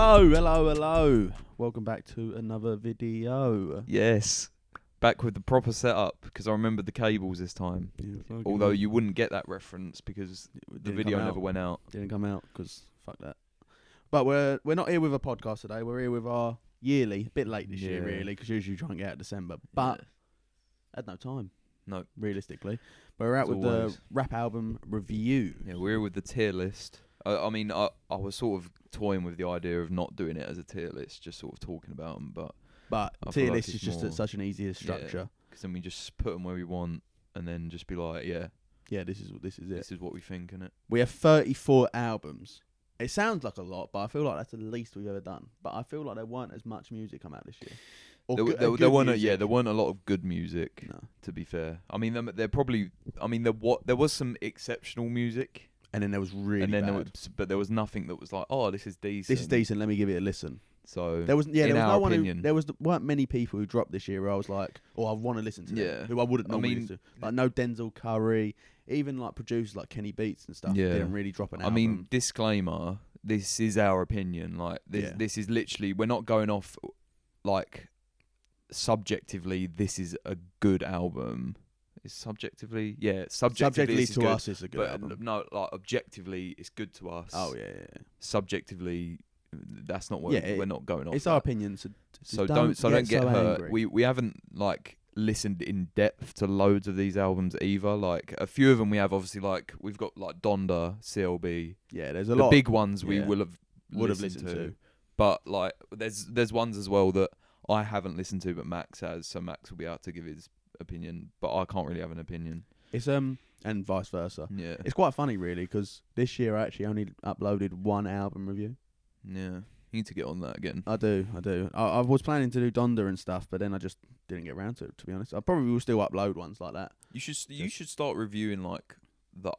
Hello. Welcome back to another video. Yes. Back with the proper setup, because I remembered the cables this time. Yeah, Although you wouldn't get that reference because the video never went out. Didn't come out because fuck that. But we're not here with a podcast today. We're here with our yearly, a bit late this year really, because usually we try and get out December. But had no time. No. Realistically. But we're out with the rap album review. Yeah, we're here with the tier list. I mean, I was sort of toying with the idea of not doing it as a tier list, just sort of talking about them, But tier list is just such an easier structure. Because then we just put them where we want, and then just be like, this is it. This is what we think, innit? We have 34 albums. It sounds like a lot, but I feel like that's the least we've ever done. But I feel like there weren't as much music come out this year. There weren't a lot of good music. No. To be fair, I mean, there was some exceptional music. And then there was really bad. But there was nothing that was like, oh, this is decent. This is decent. Let me give it a listen. So there weren't many people who dropped this year where I was like, oh, I want to listen to them, who I wouldn't normally listen to. Like no Denzel Curry, even like producers like Kenny Beats and stuff didn't really drop an album. I mean, disclaimer: this is our opinion. Like this is literally, we're not going off like subjectively. This is a good album. Subjectively to us it's a good album. No, like objectively it's good to us. Oh yeah. Subjectively, that's not what we're not going off. It's our opinion, so don't get hurt. Angry. We haven't like listened in depth to loads of these albums either. Like a few of them we have, obviously, like we've got like Donda, CLB. Yeah, there's a lot. The big ones we would have listened to. But like there's ones as well that I haven't listened to, but Max has. So Max will be able to give his opinion, but I can't really have an opinion. It's and vice versa. Yeah, it's quite funny really, because this year I actually only uploaded one album review. Yeah, you need to get on that again. I do. I was planning to do Donda and stuff, but then I just didn't get around to it. To be honest, I probably will still upload ones like that. You should start reviewing like the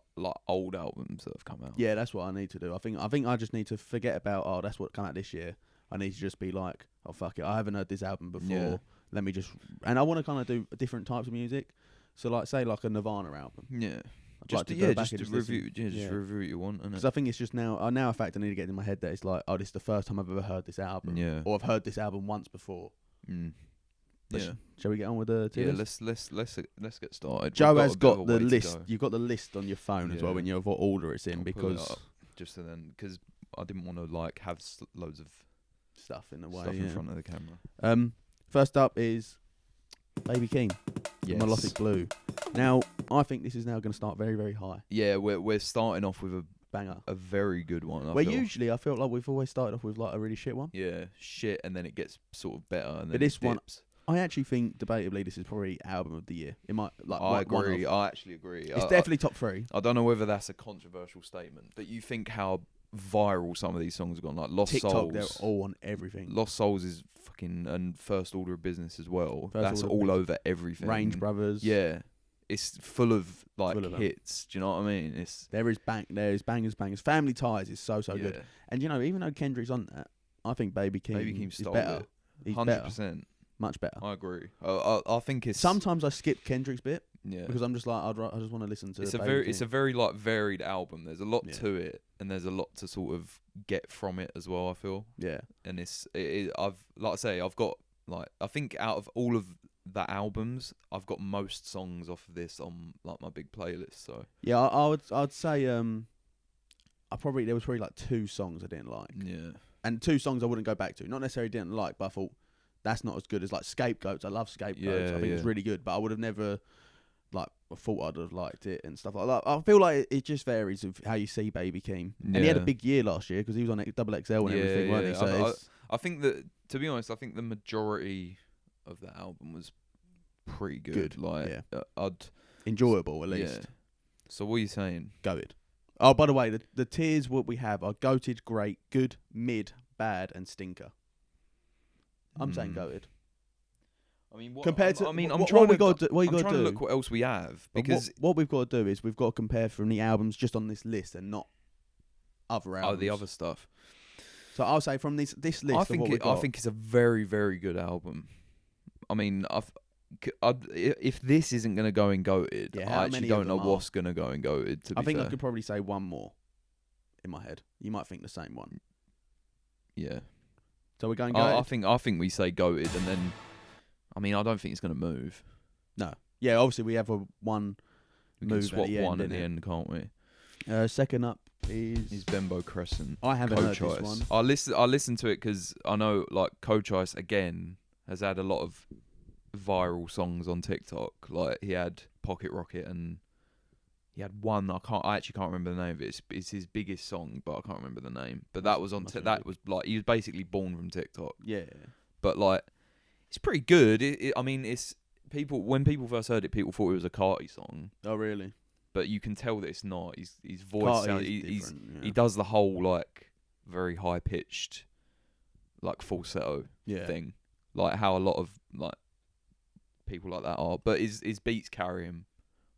old albums that have come out. Yeah, that's what I need to do. I think I just need to forget about that's what came out this year. I need to just be like, oh fuck it, I haven't heard this album before. Yeah. Let me just, and I want to kind of do different types of music. So like, say like a Nirvana album. Yeah. Just review what you want. Because I think it's just now a fact I need to get in my head that it's like, oh, this is the first time I've ever heard this album. Yeah. Or I've heard this album once before. Yeah. Shall we get on with the tier list? Let's get started. Joe has got the list. You've got the list on your phone as well when you're what order it's in, because just because I didn't want to like have loads of stuff in the way in front of the camera. First up is Baby Keem, Melodic Blue. Now, I think this is now going to start very, very high. Yeah, we're starting off with a banger, a very good one. Usually I feel like we've always started off with like a really shit one. Yeah, shit, and then it gets sort of better. And then but this one, I actually think, debatably, this is probably album of the year. It might like. I agree. I actually agree. It's definitely top 3. I don't know whether that's a controversial statement, but you think how viral some of these songs have gone, like Lost TikTok, Souls. They're all on everything. Lost Souls is fucking, and First Order of Business as well. That's all over everything. Range Brothers. Yeah, it's full of hits. Do you know what I mean? There is bangers. Family Ties is so good. And even though Kendrick's on that, I think Baby Keem is better. He's 100%. Much better. I agree. I think it's sometimes I skip Kendrick's bit. Yeah, because I'm just like I just want to listen to. It's a very like varied album. There's a lot to it, and there's a lot to sort of get from it as well. I feel. Yeah, and I've got like, I think out of all of the albums, I've got most songs off of this on like my big playlist. So yeah, I'd say there was probably like 2 songs I didn't like. Yeah, and 2 songs I wouldn't go back to. Not necessarily didn't like, but I thought that's not as good as like Scapegoats. I love Scapegoats. I think it's really good, but I would have never. Like, I thought I'd have liked it and stuff like that. I feel like it just varies of how you see Baby Keem. And he had a big year last year because he was on XXL and everything, weren't he? So I think that, to be honest, I think the majority of the album was pretty good. Like, enjoyable at least. Yeah. So what are you saying? Goated. Oh, by the way, the tiers what we have are goated, great, good, mid, bad, and stinker. I'm saying goated. I mean, I'm trying to look what else we have, because what we've got to do is we've got to compare from the albums just on this list and not other albums. Oh, the other stuff. So I'll say from this list, I think it's a very, very good album. I mean, if this isn't going to go in goated, I actually don't know what's going to go in goated. I think I could probably say one more in my head. You might think the same one. Yeah. So we're going goated? I think we say goated, and then, I mean, I don't think it's going to move. No. Yeah, obviously we have one we move can swap at the one end, at the end, can't we? Second up is Bembo Crescent. I haven't heard Coach this one. I listened to it because I know like Coach Ice again has had a lot of viral songs on TikTok. Like he had Pocket Rocket and he had one I actually can't remember the name of it. It's his biggest song, but I can't remember the name. But that was on that was like he was basically born from TikTok. Yeah. But like it's pretty good. I mean it's when people first heard it, people thought it was a Carti song. Oh really? But you can tell that it's not. His voice sounds. He does the whole like very high pitched, like falsetto thing, like how a lot of like people like that are. But his beats carry him.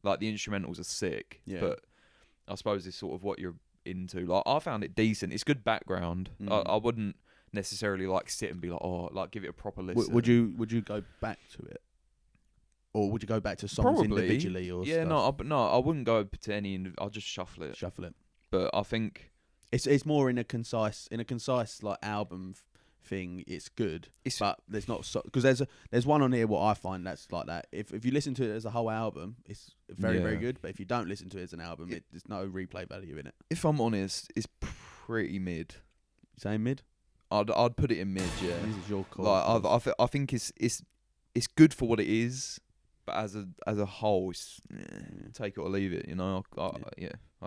Like the instrumentals are sick. Yeah. But I suppose it's sort of what you're into. Like I found it decent. It's good background. I wouldn't necessarily like sit and be like, oh, like give it a proper listen. Would you go back to it? Or would you go back to songs individually or stuff? I wouldn't go to any. I'll just shuffle it. But I think it's more in a concise like album thing. It's good, but there's not because there's one on here what I find that's like that. If you listen to it as a whole album, it's very very good. But if you don't listen to it as an album, there's no replay value in it. If I'm honest, it's pretty mid. You saying mid? I'd put it in mid. Yeah, this is your call. Like I think it's good for what it is. But as a whole, it's, take it or leave it, you know. I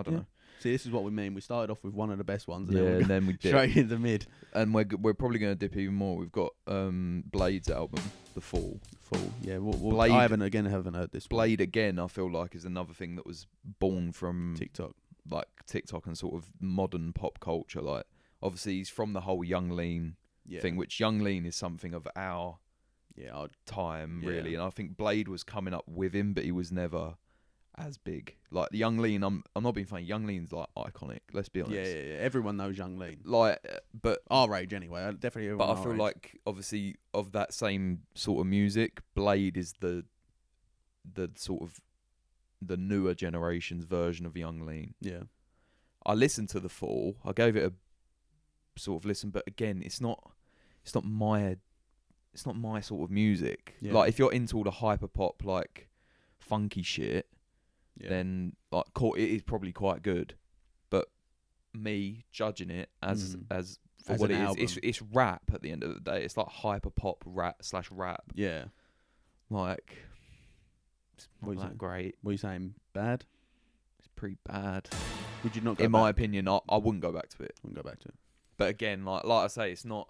don't know. See, this is what we mean. We started off with one of the best ones, and then we dip straight in the mid, and we're probably going to dip even more. We've got Blade's album, The Fall. Yeah. Blade, I haven't heard this. Blade again. I feel like is another thing that was born from TikTok, and sort of modern pop culture. Like obviously he's from the whole Young Lean thing, which Young Lean is something of our time really, and I think Blade was coming up with him, but he was never as big. Like Young Lean, I'm not being funny. Young Lean's like iconic. Let's be honest. Yeah. Everyone knows Young Lean. Like, but our age anyway. Definitely. But I feel like obviously of that same sort of music, Blade is the sort of the newer generation's version of Young Lean. Yeah. I listened to The Fall. I gave it a sort of listen, but again, it's not my sort of music. Yeah. Like if you're into all the hyper pop like funky shit, then like it is probably quite good. But me judging it as what it is, it's rap at the end of the day. It's like hyper pop rap /rap. Yeah. Like it's not that great. What are you saying? Bad? It's pretty bad. Would you not go in back? my opinion, I wouldn't go back to it. Wouldn't go back to it. But again, like I say, it's not.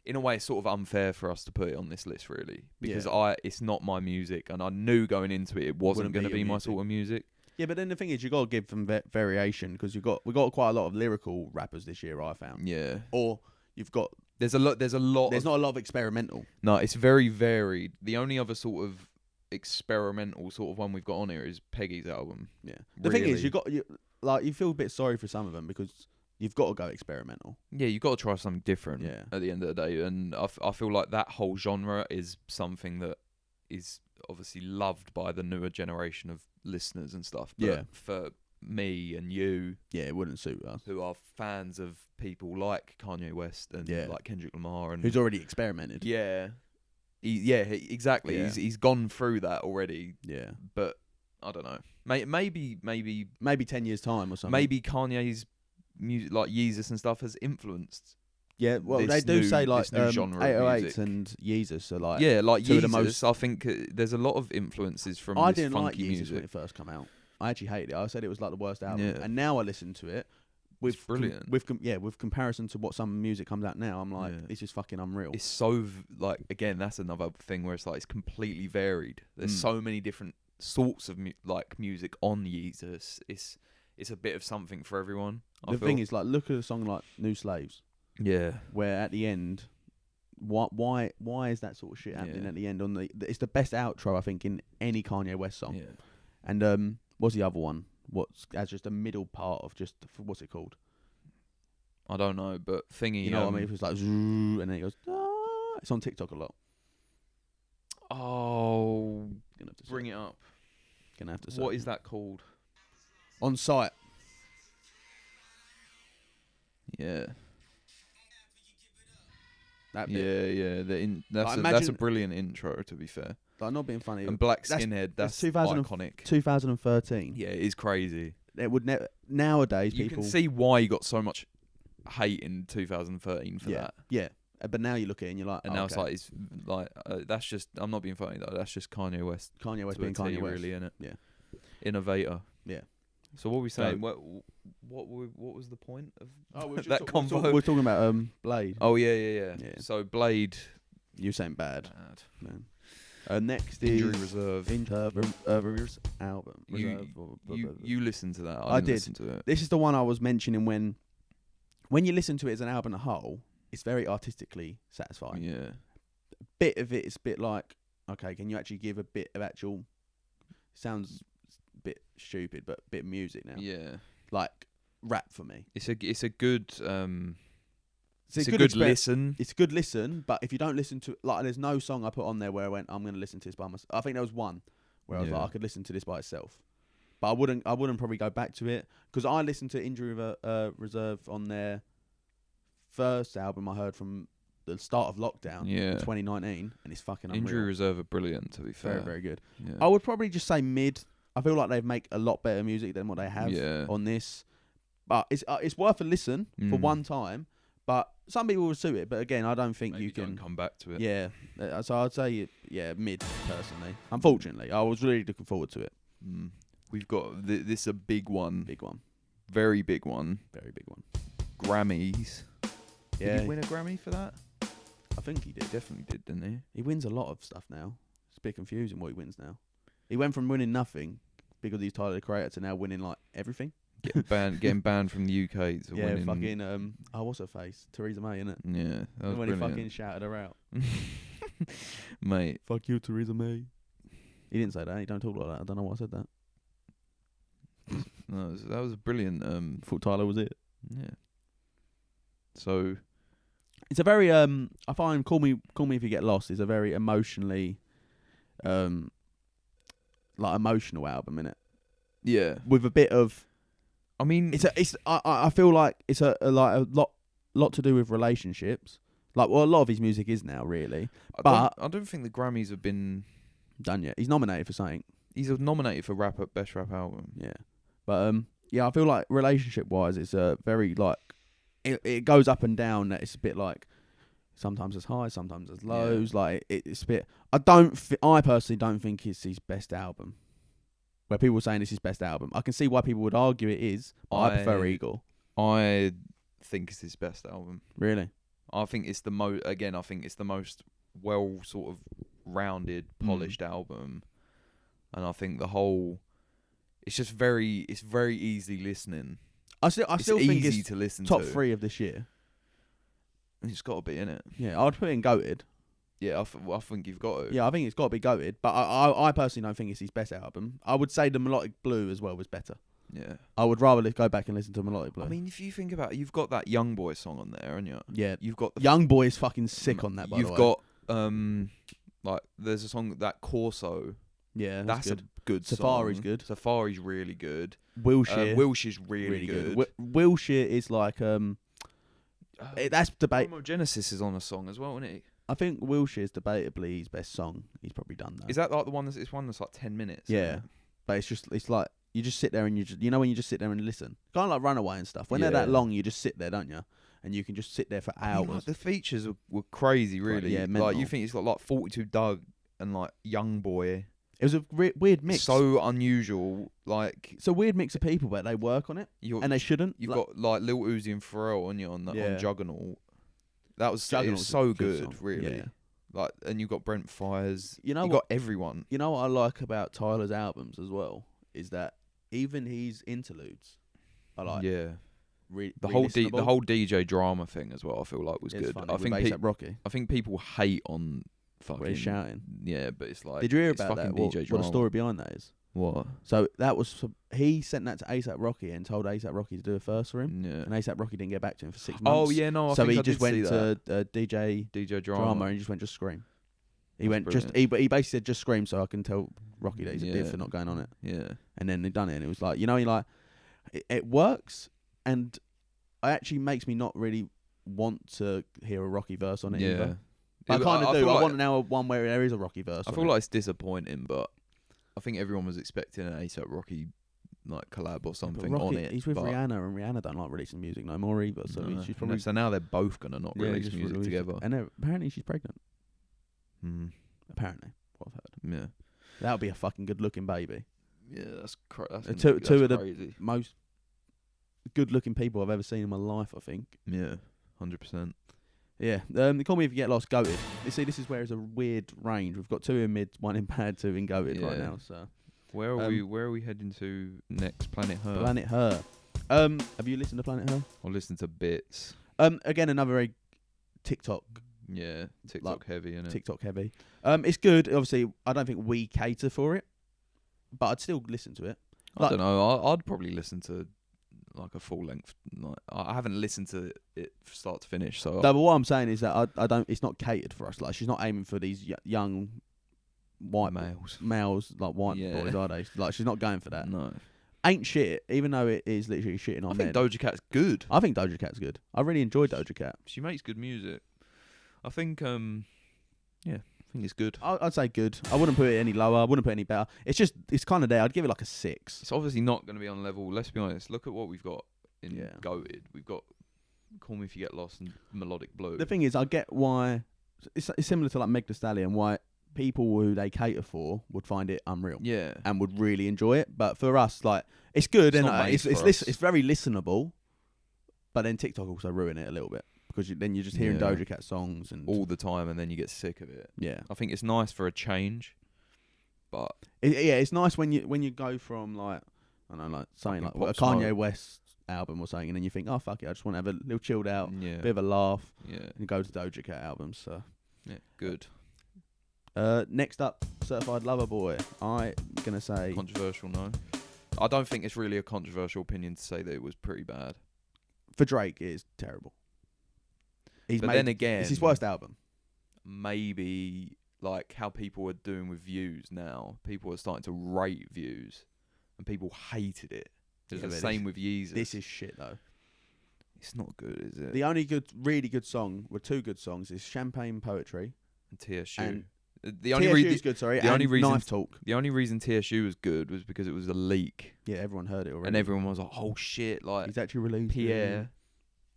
In a way, it's sort of unfair for us to put it on this list, really, because it's not my music, and I knew going into it wasn't going to be my sort of music. Yeah, but then the thing is, you got to give them variation because we got quite a lot of lyrical rappers this year. I found. Yeah. Or you've got there's a lot. There's not a lot of experimental. No, it's very varied. The only other sort of experimental sort of one we've got on here is Peggy's album. Yeah. The thing is, you feel a bit sorry for some of them because you've got to go experimental. Yeah, you've got to try something different at the end of the day. And I feel like that whole genre is something that is obviously loved by the newer generation of listeners and stuff. But for me and you... Yeah, it wouldn't suit us. Who are fans of people like Kanye West and like Kendrick Lamar. And who's already experimented. Yeah. Exactly. Yeah. He's gone through that already. Yeah. But I don't know. Maybe 10 years' time or something. Maybe Kanye's... music like Yeezus and stuff has influenced. Yeah, well, they do say like 808 and Yeezus are like like two Yeezus. Of the most... I think there's a lot of influences from. I this didn't like funky Yeezus music when it first came out. I actually hated it. I said it was like the worst album, and now I listen to it. It's brilliant. With comparison to what some music comes out now, I'm like, this is fucking unreal. It's so like again, that's another thing where it's like it's completely varied. There's so many different sorts of music on Yeezus. It's a bit of something for everyone. The thing is, like, look at a song like "New Slaves." Yeah. Where at the end, why is that sort of shit happening at the end? It's the best outro I think in any Kanye West song. Yeah. And what's the other one? As just a middle part of just what's it called? I don't know, but thingy. You know what I mean? If it's like and then it goes. It's on TikTok a lot. Oh, gonna have to bring it up. Gonna have to. What is that called? On Site. Yeah. That bit. That's a brilliant intro. To be fair, like not being funny. And Black Skinhead, that's iconic. 2013. Yeah, it is crazy. It would nowadays you people can see why you got so much hate in 2013 for that. Yeah, but now you look at it and you're like, and now it's like that's just. I'm not being funny though. That's just Kanye West. Kanye West being Kanye West, really, innit? Yeah, innovator. Yeah. So what were we saying? What was the point of that convo? We're talking about Blade. Oh yeah. So Blade. You saying bad. Man. Next Injury is Reserve. Album. You listened to that. I did. Listen to it. This is the one I was mentioning when you listen to it as an album as a whole, it's very artistically satisfying. Yeah. A bit of it's a bit like, okay, can you actually give a bit of actual, sounds a bit stupid, but a bit of music now. Yeah. Like rap for me. It's a good it's a good listen. It's a good listen, but if you don't listen to, like, there's no song I put on there where I went, I'm going to listen to this by myself. I think there was one where I was like, I could listen to this by itself, but I wouldn't probably go back to it, because I listened to Injury Reserve on their first album I heard from the start of lockdown in 2019, and it's fucking unreal. Injury Reserve are brilliant, to be fair. Very, very good. Yeah. I would probably just say mid. I feel like they make a lot better music than what they have on this, but it's worth a listen for one time. But some people will sue it. But again, I don't think you can don't come back to it. Yeah. So I'd say, mid, personally. Unfortunately, I was really looking forward to it. We've got this a big one. Big one. Very big one. Very big one. Grammys. Yeah. Did he win a Grammy for that? I think he did. Definitely did, didn't he? He wins a lot of stuff now. It's a bit confusing what he wins now. He went from winning nothing because he's Tyler the Creator to now winning like everything. Getting banned from the UK to winning. Fucking what's her face? Theresa May, innit? Yeah, that was when brilliant. he fucking shouted her out. Mate, fuck you, Theresa May. He didn't say that. He don't talk like that. I don't know why I said that. No, that was brilliant. Thought Tyler was it. Yeah. So it's a very I find Call Me If You Get Lost is a very emotionally like emotional album, innit? Yeah. With a bit of, I mean, I feel like it's a lot to do with relationships. Like, well, a lot of his music is now, really. I don't think the Grammys have been done yet. He's nominated for something. He's nominated for Best Rap Album. Yeah, but I feel like relationship-wise, it's a very like it goes up and down. That it's a bit like sometimes it's highs, sometimes it's lows. Yeah. Like it's a bit. I personally don't think it's his best album. Where people are saying it's his best album, I can see why people would argue it is. But I prefer Eagle. I think it's his best album. Really? I think it's the most. Again, I think it's the most well sort of rounded, polished album, and I think the whole. It's just very easy listening. I still think it's to listen top to. 3 of this year. It's got to be, innit? Yeah, I'd put it in goated. Yeah, I think you've got to. Yeah, I think it's got to be goated, but I personally don't think it's his best album. I would say the Melodic Blue as well was better. Yeah. I would rather go back and listen to Melodic Blue. I mean, if you think about it, you've got that Young Boy song on there, haven't you? Yeah. You've got Young Boy is fucking sick on that, by the way. You've got like there's a song that Corso. Yeah, that's a good Safari's song. good. Safari's really good. Wilshire's really good. Wilshire is like that's debate. Homogenesis is on a song as well, isn't it? I think Wilshire's debatably his best song. He's probably done that. Is that like the one that's like 10 minutes? Yeah, but it's like you just sit there and when you just sit there and listen, kind of like Runaway and stuff. When they're that long, you just sit there, don't you? And you can just sit there for hours. Like, the features were crazy, really. Yeah, mental. Like you think it's got like 42 Doug and like Young Boy. It was a weird mix. So unusual. Like it's a weird mix of people, but they work on it, and they shouldn't. You've got like Lil Uzi and Pharrell on Juggernaut. That was so good, song. Really. Yeah. Like, and you've got Brent Fires. You got everyone. You know what I like about Tyler's albums as well is that even his interludes are like the whole DJ drama thing as well. I feel like was good. I think A$AP Rocky. I think people hate on fucking where he's shouting. Yeah, but it's like. Did you hear about that? What the story behind that is? What? So that was he sent that to A$AP Rocky and told A$AP Rocky to do a verse for him. Yeah. And A$AP Rocky didn't get back to him for 6 months. Oh yeah, no. So he just went to DJ Drama and he just went just scream. He basically said just scream so I can tell Rocky that he's a div for not going on it. Yeah. And then they done it and it was like it works and it actually makes me not really want to hear a Rocky verse on it. Yeah. Either. I kind of do. I want now one where there is a Rocky verse. I feel like it's disappointing, but I think everyone was expecting an A$AP Rocky like collab or something Rocky, on it. He's with Rihanna, and Rihanna don't like releasing music no more either. So she's probably so now they're both gonna not release music together. And apparently she's pregnant. Apparently, what I've heard. Yeah, that would be a fucking good-looking baby. Yeah, that's two of crazy. the most good-looking people I've ever seen in my life. I think. Yeah, 100%. Yeah, they call me if you get lost. Goated. You see, this is where it's a weird range. We've got 2 in mid, 1 in bad, 2 in goated right now. So where are we heading to next? Planet Her. Planet Her. Have you listened to Planet Her? I'll listen to bits. Again, another very TikTok. Yeah, TikTok heavy, innit? TikTok heavy. It's good. Obviously, I don't think we cater for it, but I'd still listen to it. I don't know. I'd probably listen to like a full length. Like, I haven't listened to it start to finish. So no, but what I'm saying is that I don't. It's not catered for us. Like, she's not aiming for these young white males like white boys, are they? Like, she's not going for that. No, ain't shit. Even though it is literally shitting on. I think Doja Cat's good. I think Doja Cat's good. I really enjoy Doja Cat. She makes good music. I think I think it's good. I'd say good. I wouldn't put it any lower. I wouldn't put it any better. It's kind of there. I'd give it like a 6. It's obviously not going to be on level. Let's be honest. Look at what we've got in Goated. We've got Call Me If You Get Lost and Melodic Blue. The thing is, I get why it's similar to like Meg Thee Stallion. Why people who they cater for would find it unreal. Yeah, and would really enjoy it. But for us, like, it's good and it's very listenable. But then TikTok also ruin it a little bit. Because then you're just hearing Doja Cat songs and all the time, and then you get sick of it. Yeah, I think it's nice for a change, but it's nice when you go from like I don't know, like something like a Kanye West album or something, and then you think, oh fuck it, I just want to have a little chilled out, bit of a laugh, and you go to Doja Cat albums. So good. Next up, Certified Lover Boy. I'm gonna say controversial. No, I don't think it's really a controversial opinion to say that it was pretty bad. For Drake, it is terrible. Then again, it's his worst album. Maybe like how people are doing with views now. People are starting to rate views, and people hated it. It's the same with Yeezus. This is shit though. It's not good, is it? The only really good song, with 2 good songs, is Champagne Poetry and TSU. And the only reason is good. Sorry, the only reason Knife Talk. The only reason TSU was good was because it was a leak. Yeah, everyone heard it already, and everyone was like, "Oh shit!" Like he's actually released.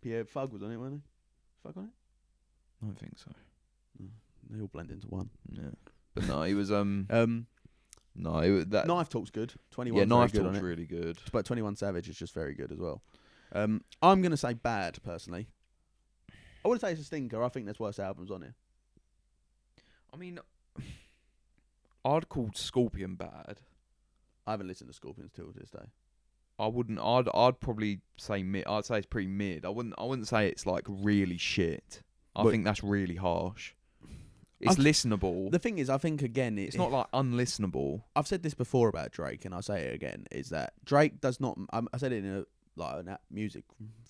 Pierre Fug was on it, wasn't he? Fug on it? I don't think so. They all blend into one. Yeah, but no, he was no, that Knife Talk's good. 21. Yeah, Knife Talk's good really good. But 21 Savage is just very good as well. I'm gonna say bad personally. I wouldn't say it's a stinker. I think there's worse albums on here. I mean, I'd call Scorpion bad. I haven't listened to Scorpions till this day. I wouldn't. I'd probably say mid. I'd say it's pretty mid. I wouldn't say it's like really shit. I think that's really harsh. It's listenable. The thing is, I think again, it's not like unlistenable. I've said this before about Drake, and I'll say it again: is that Drake does not. I said it in a music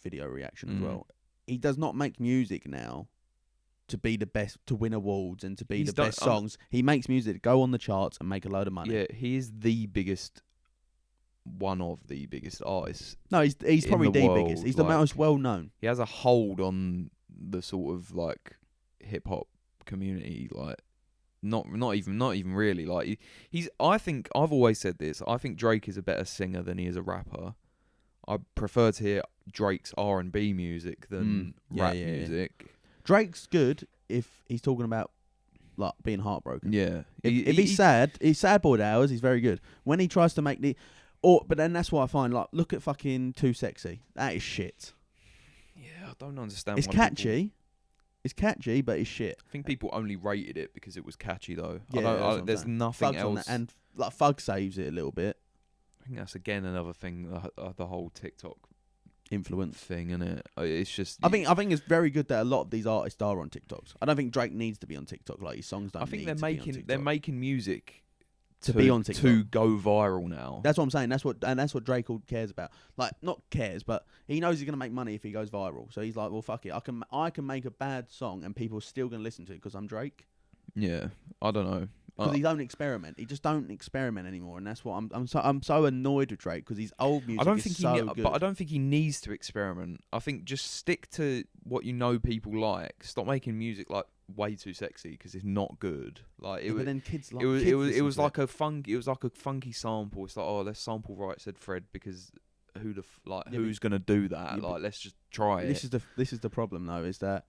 video reaction as well. He does not make music now to be the best, to win awards, and to be the best songs. He makes music to go on the charts and make a load of money. Yeah, he is the biggest. One of the biggest artists. No, he's probably the biggest. He's the most well known. He has a hold on the sort of like hip hop community, like not even really. Like he's. I think I've always said this. I think Drake is a better singer than he is a rapper. I prefer to hear Drake's R&B music than rap music. Yeah. Drake's good if he's talking about like being heartbroken. Yeah, if he's sad, he's sad boy hours. He's very good when he tries to make the. But then that's what I find. Like, look at fucking Too Sexy. That is shit. Yeah, I don't understand. It's catchy. It's catchy, but it's shit. I think people only rated it because it was catchy, though. Yeah, there's nothing else. And like Fug saves it a little bit. I think that's again another thing. The whole TikTok influence thing, innit? It's just. I think it's very good that a lot of these artists are on TikToks. I don't think Drake needs to be on TikTok. Like his songs don't. I think they're making music. To be on TikTok. To go viral now. That's what I'm saying. That's what Drake cares about. Like, not cares, but he knows he's gonna make money if he goes viral. So he's like, well, fuck it. I can make a bad song and people are still gonna listen to it because I'm Drake. Yeah, I don't know. Because he don't experiment. He just don't experiment anymore, and that's what I'm so annoyed with Drake because his old music is so good. But I don't think he needs to experiment. I think just stick to what you know people like. Stop making music like way too sexy because it's not good. Like but then kids like it was like a funky sample. It's like, oh, let's sample Right Said Fred because who's gonna do that? Like let's just try it. This is the problem though, is that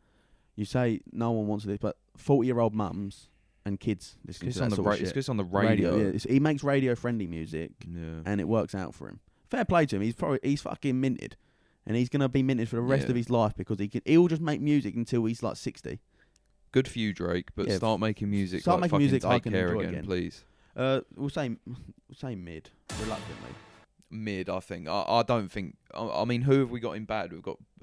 you say no one wants this, but 40-year-old mums and kids listen to that sort of shit. It's just on the radio. Yeah, he makes radio-friendly music, and it works out for him. Fair play to him. He's fucking minted, and he's gonna be minted for the rest of his life because he'll just make music until he's like 60. Good for you, Drake, but start making music. Start making music I can care enjoy again, please. We'll say mid, reluctantly. Mid, I think. I don't think. I mean, who have we got in bad?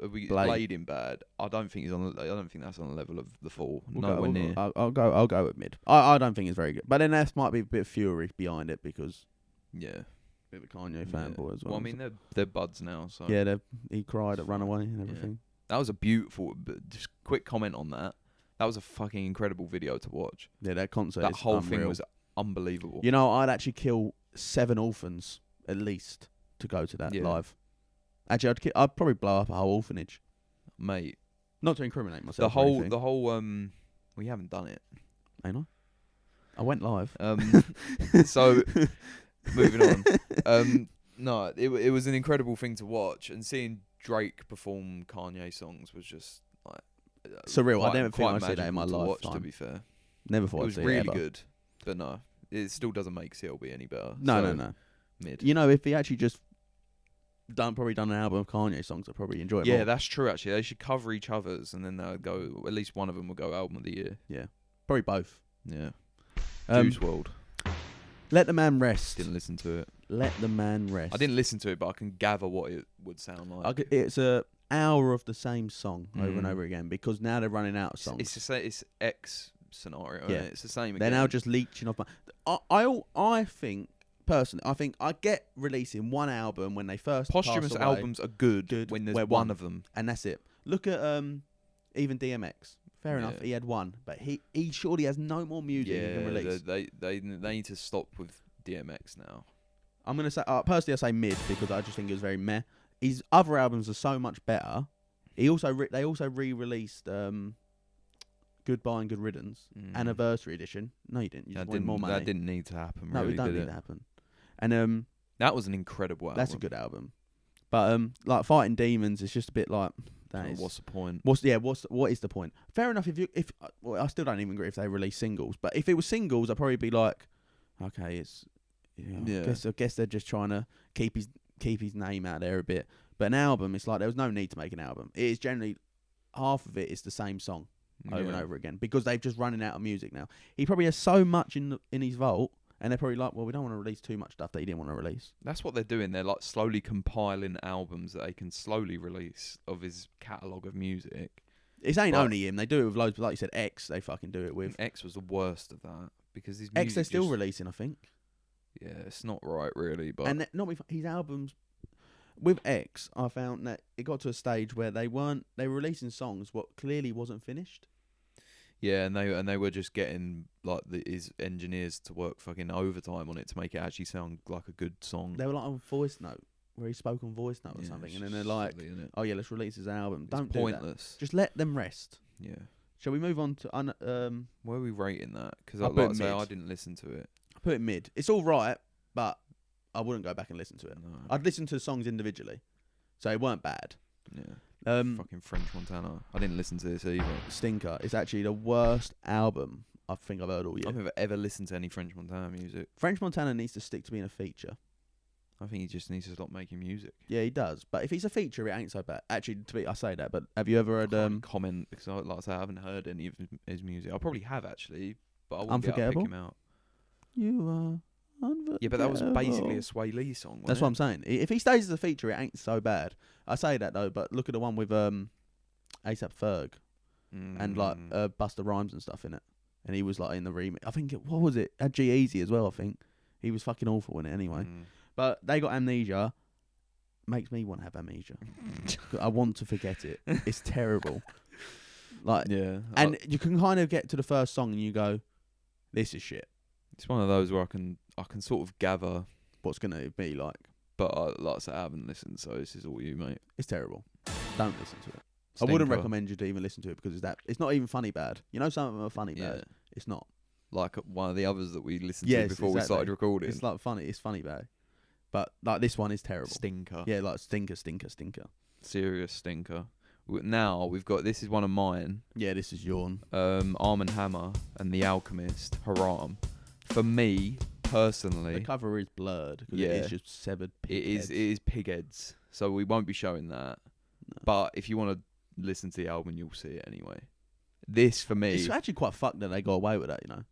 Have we Blade in bad. I don't think he's on. I don't think that's on the level of the Fall. Nowhere near. I'll go with mid. I don't think it's very good. But then there might be a bit of fury behind it because bit of a Kanye fanboy as well. Well, I mean they're buds now. So yeah, he cried at Runaway and everything. That was a beautiful. Just quick comment on that. That was a fucking incredible video to watch. Yeah, that concert. That whole thing was unbelievable. You know, I'd actually kill 7 orphans at least to go to that live. Actually, I'd probably blow up a whole orphanage, mate. Not to incriminate myself. The whole. We haven't done it. Ain't I? I went live. So, moving on. No, it was an incredible thing to watch, and seeing Drake perform Kanye songs was just like surreal. I never think I'd see that in my lifetime. To be fair, never thought it was really good, but no, it still doesn't make CLB any better. No. Mid. You know, if he actually just probably done an album of Kanye songs, I'd probably enjoy it more. Yeah, that's true, actually. They should cover each other's, and then they'll go, at least one of them will go album of the year. Yeah. Probably both. Yeah. Juice WRLD. Let the Man Rest. Didn't listen to it. Let the Man Rest. I didn't listen to it, but I can gather what it would sound like. It's an hour of the same song over and over again, because now they're running out of songs. It's X scenario, yeah. It's the same again. They're now just leeching off. I think... Personally, I think I get releasing one album when they first posthumous pass away. Albums are good when there's one of them, and that's it. Look at even DMX. Fair enough, he had one, but he surely has no more music he can release. They need to stop with DMX now. I'm gonna say personally, I say mid because I just think it was very meh. His other albums are so much better. They also re-released Goodbye and Good Riddance Anniversary Edition. No, you didn't. You just wanted more money. That didn't need to happen. No, really, it don't need to happen. And that was an incredible album. That's a good album. But like Fighting Demons is just a bit like what's the point? What is the point? Fair enough. I still don't even agree if they release singles. But if it was singles, I'd probably be like, okay, it's I guess they're just trying to keep his name out there a bit. But an album, it's like there was no need to make an album. It is generally half of it is the same song over and over again because they've just running out of music now. He probably has so much in his vault. And they're probably like, well, we don't want to release too much stuff that he didn't want to release. That's what they're doing. They're like slowly compiling albums that they can slowly release of his catalogue of music. It ain't only him. They do it with loads, but like you said, X, they fucking do it with. X was the worst of that because his X they're still releasing, I think. Yeah, it's not right, really. But and not with his albums. With X, I found that it got to a stage where they were releasing songs what clearly wasn't finished. Yeah, and they were just getting like his engineers to work fucking overtime on it to make it actually sound like a good song. They were like on voice note, where he spoke on voice note or something, and then they're like, silly, "Oh yeah, let's release his album." Don't do pointless. That. Just let them rest. Yeah. Shall we move on to where are we rating that? Because I didn't listen to it. I put it mid. It's all right, but I wouldn't go back and listen to it. No. I'd listen to the songs individually, so it weren't bad. Yeah. Fucking French Montana. I didn't listen to this either. Stinker. It's actually the worst album I think I've heard all year. I've never ever listened to any French Montana music. French Montana needs to stick to being a feature. I think he just needs to stop making music. Yeah, he does. But if he's a feature, it ain't so bad. Actually, I say that, but have you ever heard... comment, because like I say, I haven't heard any of his music. I probably have, actually, but I wouldn't be able to pick him out. You are... Yeah, but that was basically a Sway Lee song. That's what I'm saying. If he stays as a feature, it ain't so bad. I say that though, but look at the one with A$AP Ferg and like Busta Rhymes and stuff in it, and he was like in the remix. I think what was it? Had G-Eazy as well. I think he was fucking awful in it anyway. But they got Amnesia. Makes me want to have amnesia. I want to forget it. It's terrible. Like and you can kind of get to the first song and you go, "This is shit." It's one of those where I can sort of gather what's gonna be like. But like I said, I haven't listened, so this is all you, mate. It's terrible. Don't listen to it. Stinker. I wouldn't recommend you to even listen to it because it's not even funny bad. You know, some of them are funny bad. It's not. Like one of the others that we listened to before we started recording. It's like funny. It's funny bad. But like this one is terrible. Stinker. Yeah, like stinker. Serious stinker. Now we've got, this is one of mine. Yeah, this is yawn. Arm & Hammer and The Alchemist, Haram. For me, personally... The cover is blurred. Yeah. It is just severed pig heads. It is pig heads. So we won't be showing that. No. But if you want to listen to the album, you'll see it anyway. This, for me... It's actually quite fucked that they got away with that, you know?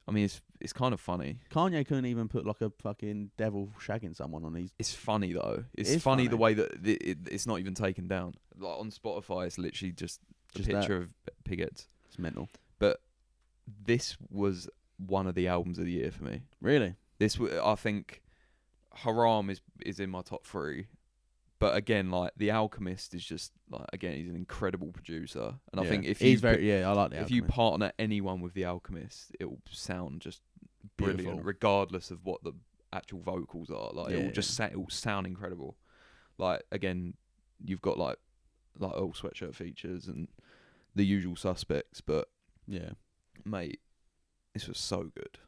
I mean, it's kind of funny. Kanye couldn't even put like a fucking devil shagging someone on these. It's funny though. It's funny the way that it's not even taken down. Like on Spotify, it's literally just a picture of pig heads. It's mental. But this was one of the albums of the year for me. Really? I think Haram is in my top 3. But again, like The Alchemist is just like, again, he's an incredible producer, and I think if I like The Alchemist. If you partner anyone with The Alchemist, it will sound just brilliant, beautiful. Regardless of what the actual vocals are. Like it will just it will sound incredible. Like again, you've got like old Sweatshirt features and the usual suspects, but mate, this was so good.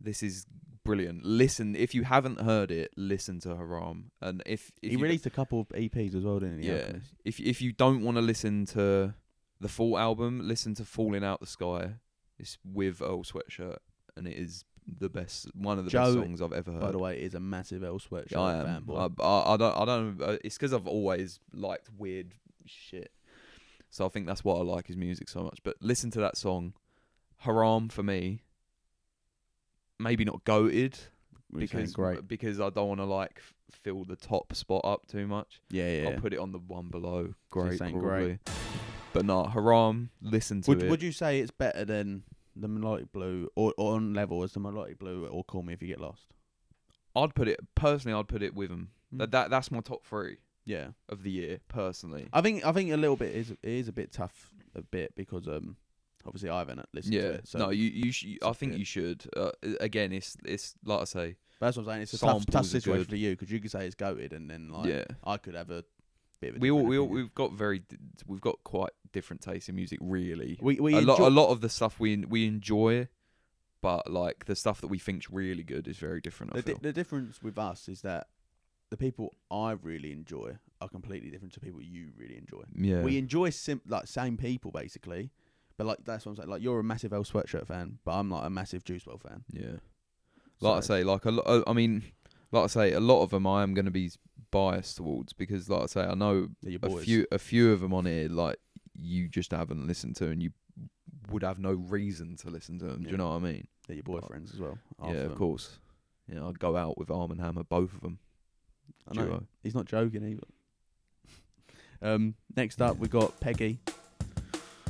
This is brilliant. Listen, if you haven't heard it, listen to Haram. And if he released a couple of EPs as well, didn't he? Yeah. If you don't want to listen to the full album, listen to Falling Out the Sky. It's with Earl Sweatshirt, and it is the best, one of the best songs I've ever heard. By the way, is a massive Earl Sweatshirt fanboy. I don't. It's because I've always liked weird shit, so I think that's why I like his music so much. But listen to that song, Haram, for me. Maybe not goated because I don't want to like fill the top spot up too much. Yeah. I'll put it on the one below. Great, probably. But no, Haram. Listen to it. Would you say it's better than the Melodic Blue or on level as the Melodic Blue or Call Me If You Get Lost? I'd put it with them. That's my top 3. Yeah, of the year personally. I think a little bit is a bit tough because obviously, I haven't listened to it. So no, I think you should. Again, it's like I say. That's what I'm saying. It's a tough situation for you because you could say it's goated, and then I could have a bit of a we've got quite different tastes in music. Really, a lot of the stuff we enjoy, but like the stuff that we think's really good is very different. The difference with us is that the people I really enjoy are completely different to people you really enjoy. Yeah, we enjoy same people basically. But like that's what I'm saying. Like you're a massive Earl Sweatshirt fan, but I'm like a massive Juice WRLD fan. Yeah. Like I say, a lot of them I am going to be biased towards because, like I say, I know a few of them on here like you just haven't listened to, and you would have no reason to listen to them. Do you know what I mean? They're your boyfriends as well. Yeah, of course. Yeah, I'd go out with Arm & Hammer, both of them. I know. Duo. He's not joking either. Next up, we got Peggy.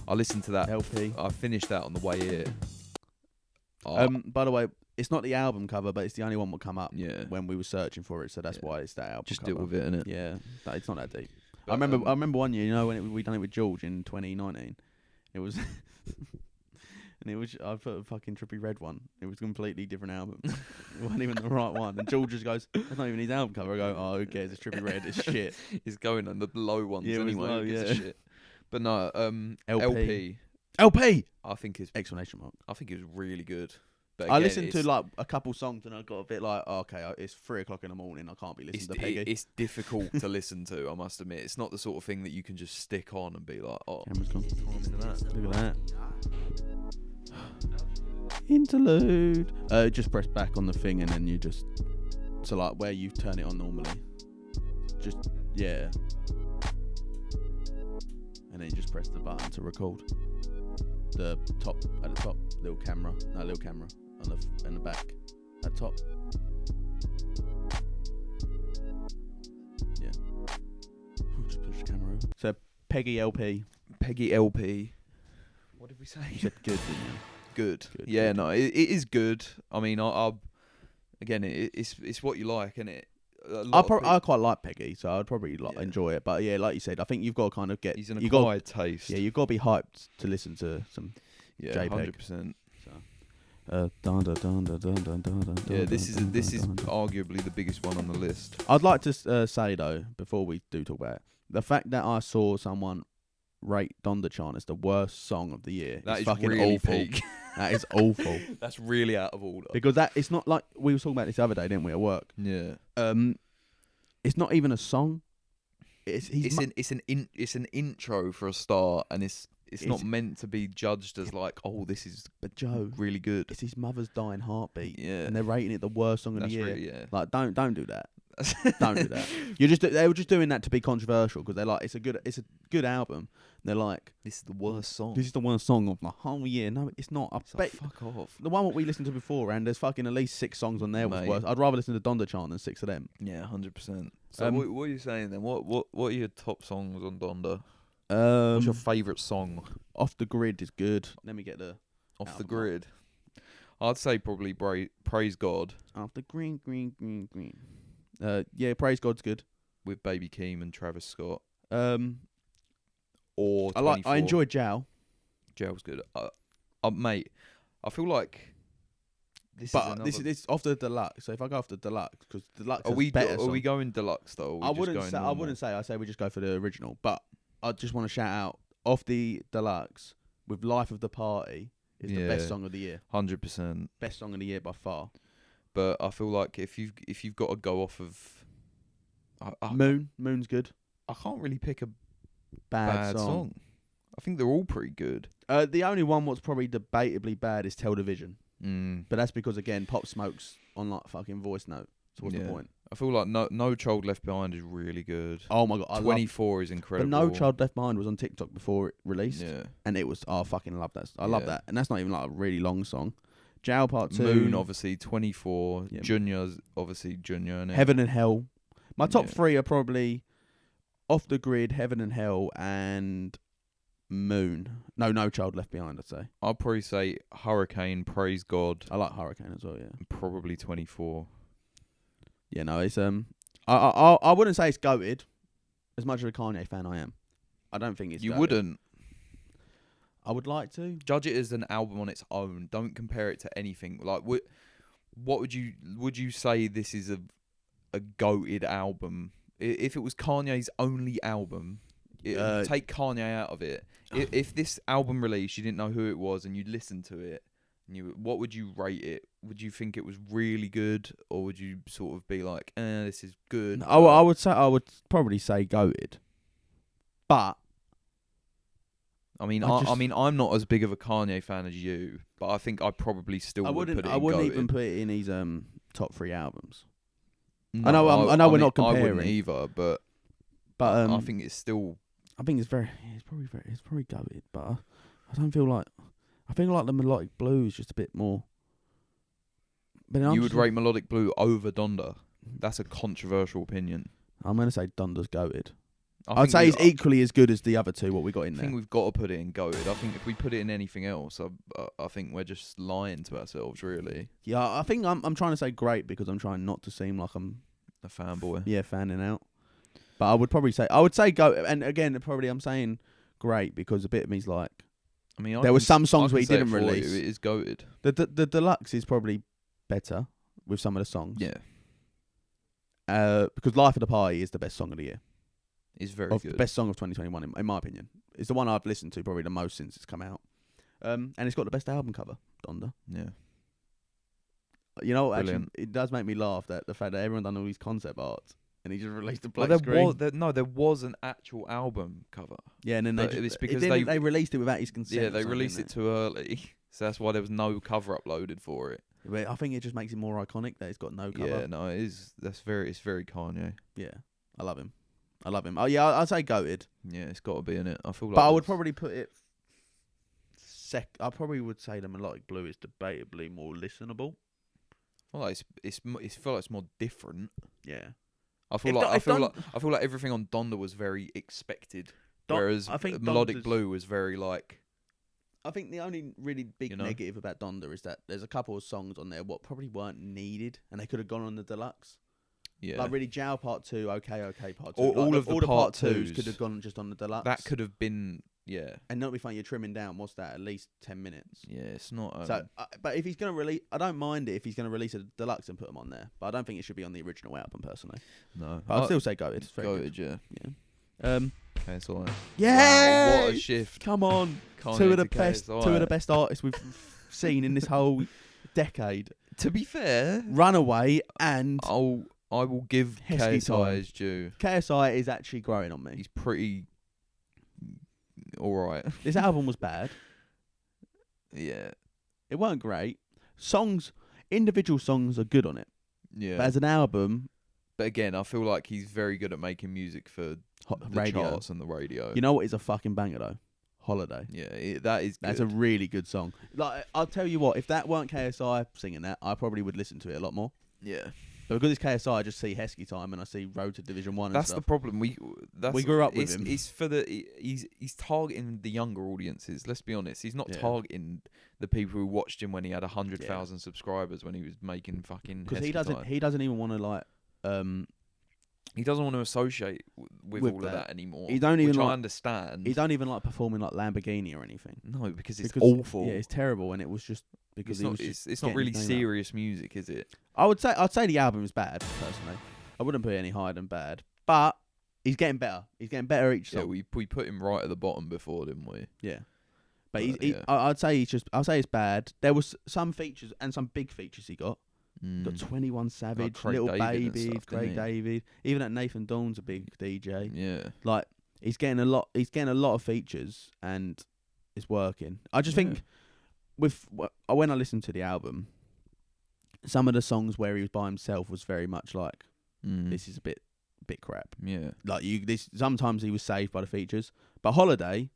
I listened to that LP. I finished that on the way here. By the way, it's not the album cover, but it's the only one that come up when we were searching for it, so that's why it's that album just cover. Deal with it, innit? Yeah, it's not that deep. But I remember one year, you know, when we done it with George in 2019. It was, I put a fucking Trippie Redd one. It was a completely different album. It wasn't even the right one. And George just goes, "That's not even his album cover." I go, "Oh, who cares? It's Trippie Redd. It's shit." He's going on the low ones anyway. Low, shit. But no, LP. I think is exclamation mark. I think it was really good. But again, I listened to like a couple songs and I got a bit like, okay, it's 3:00 in the morning. I can't be listening to Peggy. It's difficult to listen to. I must admit, it's not the sort of thing that you can just stick on and be like, oh, camera's gone. Look at that. Interlude. Just press back on the thing and then you just like where you turn it on normally. Just and then you just press the button to record. The top at the top, little camera on the back at top. Yeah. Just push the camera over. So Peggy LP. What did we say? You said good, didn't you? Good. Yeah, good. No, it is good. I mean, again, it's what you like, isn't it? I quite like Peggy, so I'd probably enjoy it. But yeah, like you said, I think you've got to kind of get. He's an acquired taste. Yeah, you've got to be hyped to listen to some JPEG. 100%. This is arguably the biggest one on the list. I'd like to say though, before we do talk about it, the fact that I saw someone rate Donda Chant as the worst song of the year that is is fucking really awful. peak. That is awful. That's really out of order. Because it's not like we were talking about this the other day, didn't we, at work? Yeah. It's not even a song. It's an intro for a start, and it's not meant to be judged as like, oh, this is really good. It's his mother's dying heartbeat, yeah, and they're rating it the worst song of the year. Really, yeah. Like, don't do that. Don't do that. They were just doing that to be controversial because they're like, it's a good album. And they're like, this is the worst song. This is the worst song of the whole year. No, it's not. Fuck off. The one what we listened to before, and there's fucking at least 6 songs on there was worse. I'd rather listen to Donda Chant than 6 of them. Yeah, 100%. So what are you saying then? What are your top songs on Donda? What's your favourite song? Off the Grid is good. Let me get the Off the Grid. I'd say probably Praise God. Off the green. Yeah, Praise God's good with Baby Keem and Travis Scott. Or I enjoyed Jow. Jow's good. Mate, I feel like this is off the deluxe. So if I go off the deluxe, because deluxe are we going deluxe though? I wouldn't say. I say we just go for the original. But I just want to shout out off the deluxe with Life of the Party is the best song of the year. 100%. Best song of the year by far. But I feel like if you've got to go off of Moon's good. I can't really pick a bad song. I think they're all pretty good. The only one what's probably debatably bad is Tell Division. But that's because again, Pop Smoke's on like fucking voice note. So what's the point? I feel like No Child Left Behind is really good. Oh my god, 24 is incredible. But No Child Left Behind was on TikTok before it released, and it was I fucking love that. I love that, and that's not even like a really long song. Jow Part 2, Moon obviously 24, Junior's obviously Junior, and Heaven and Hell. My top 3 are probably Off the Grid, Heaven and Hell, and Moon. No Child Left Behind, I'd say. I'll probably say Hurricane, Praise God. I like Hurricane as well, yeah. Probably 24. Yeah, no, it's I wouldn't say it's goated. As much of a Kanye fan I am, I don't think it's. You goated. Wouldn't. I would like to judge it as an album on its own. Don't compare it to anything. Like, what would you say this is a goated album? If it was Kanye's only album, take Kanye out of it. If this album released, you didn't know who it was, and you listened to it, what would you rate it? Would you think it was really good, or would you sort of be like, this is good? I would probably say goated, but I mean, I'm not as big of a Kanye fan as you, but I think I probably still would put it in I wouldn't goated. even put it in his top 3 albums. No, I know we're not comparing. I wouldn't either, but I think it's still. I think it's probably goated, but I don't feel like. I think like the Melodic Blue is just a bit more. But you would rate Melodic Blue over Donda. That's a controversial opinion. I'm gonna say Donda's goated. I'd say it's equally as good as the other 2. What we got in there. I think we've got to put it in goated. I think if we put it in anything else, I think we're just lying to ourselves, really. Yeah, I think I'm trying to say great because I'm trying not to seem like I'm a fanboy. Yeah, fanning out. But I would say go. And again, probably I'm saying great because a bit of me's like. I mean, there were some songs where he didn't release. It is goated. The deluxe is probably better with some of the songs. Yeah. Because Life of the Party is the best song of the year. It's very good. The best song of 2021, in my opinion. It's the one I've listened to probably the most since it's come out. And it's got the best album cover, Donda. Yeah. You know, brilliant. Actually, it does make me laugh that the fact that everyone done all these concept art and he just released a black screen. There was an actual album cover. Yeah, and then they released it without his consent. Yeah, they released it too early, so that's why there was no cover uploaded for it. But I think it just makes it more iconic that it's got no cover. Yeah, no, it is. It's very Kanye. Yeah, I love him. Oh yeah, I'd say goated. Yeah, it's got to be in it. I feel like. But I would probably put it. I probably would say the Melodic Blue is debatably more listenable. Well, I feel like it's more different. Yeah. I feel like everything on Donda was very expected, whereas I think Melodic Blue was very like. I think the only really big negative about Donda is that there's a couple of songs on there what probably weren't needed, and they could have gone on the deluxe. Yeah. Like really, Jow Part 2, okay Part 2. All of the Part 2s could have gone just on the deluxe. That could have been Yeah. And not be funny, you're trimming down. What's that? At least 10 minutes. Yeah, it's not. So, but if he's gonna release, I don't mind it if he's gonna release a deluxe and put them on there. But I don't think it should be on the original album personally. No, but I'd still say goated. It's very goated, good. Yeah. Okay, it's alright. Yeah. Wow, what a shift! Come on, Kanye two of the KSI. best artists we've seen in this whole decade. To be fair, Runaway and I will give Heskey KSI Time. his due. KSI is actually growing on me. He's pretty alright. This album was bad. Yeah. It weren't great. Individual songs are good on it. Yeah. But as an album... But again, I feel like he's very good at making music for the radio. charts and the radio. You know what is a fucking banger though? Holiday. Yeah, that's a really good song. Like, I'll tell you what, if that weren't KSI singing that, I probably would listen to it a lot more. Yeah. But because it's KSI, I just see Heskey Time and I see Road to Division 1 and That's stuff. the problem. We grew up with him. He's targeting the younger audiences. Let's be honest. He's not targeting the people who watched him when he had 100,000 subscribers when he was making fucking. Because he doesn't even want to like. He doesn't want to associate with all of that anymore. He don't even which like, I understand. He don't even like performing like Lamborghini or anything. No, because it's awful. Yeah, it's terrible, and it was just because it's not really serious music, is it? I'd say the album is bad personally. I wouldn't put it any higher than bad, but he's getting better. He's getting better each song. Yeah, we put him right at the bottom before, didn't we? Yeah, but I'd say it's bad. There was some features and some big features he got. Got 21 Savage, like Little David Baby, Craig David. Even that Nathan Dawn's a big DJ. Yeah, like he's getting a lot. He's getting a lot of features, and it's working. I just think when I listened to the album, some of the songs where he was by himself was very much like this is a bit crap. Yeah, like sometimes he was saved by the features, but Holiday.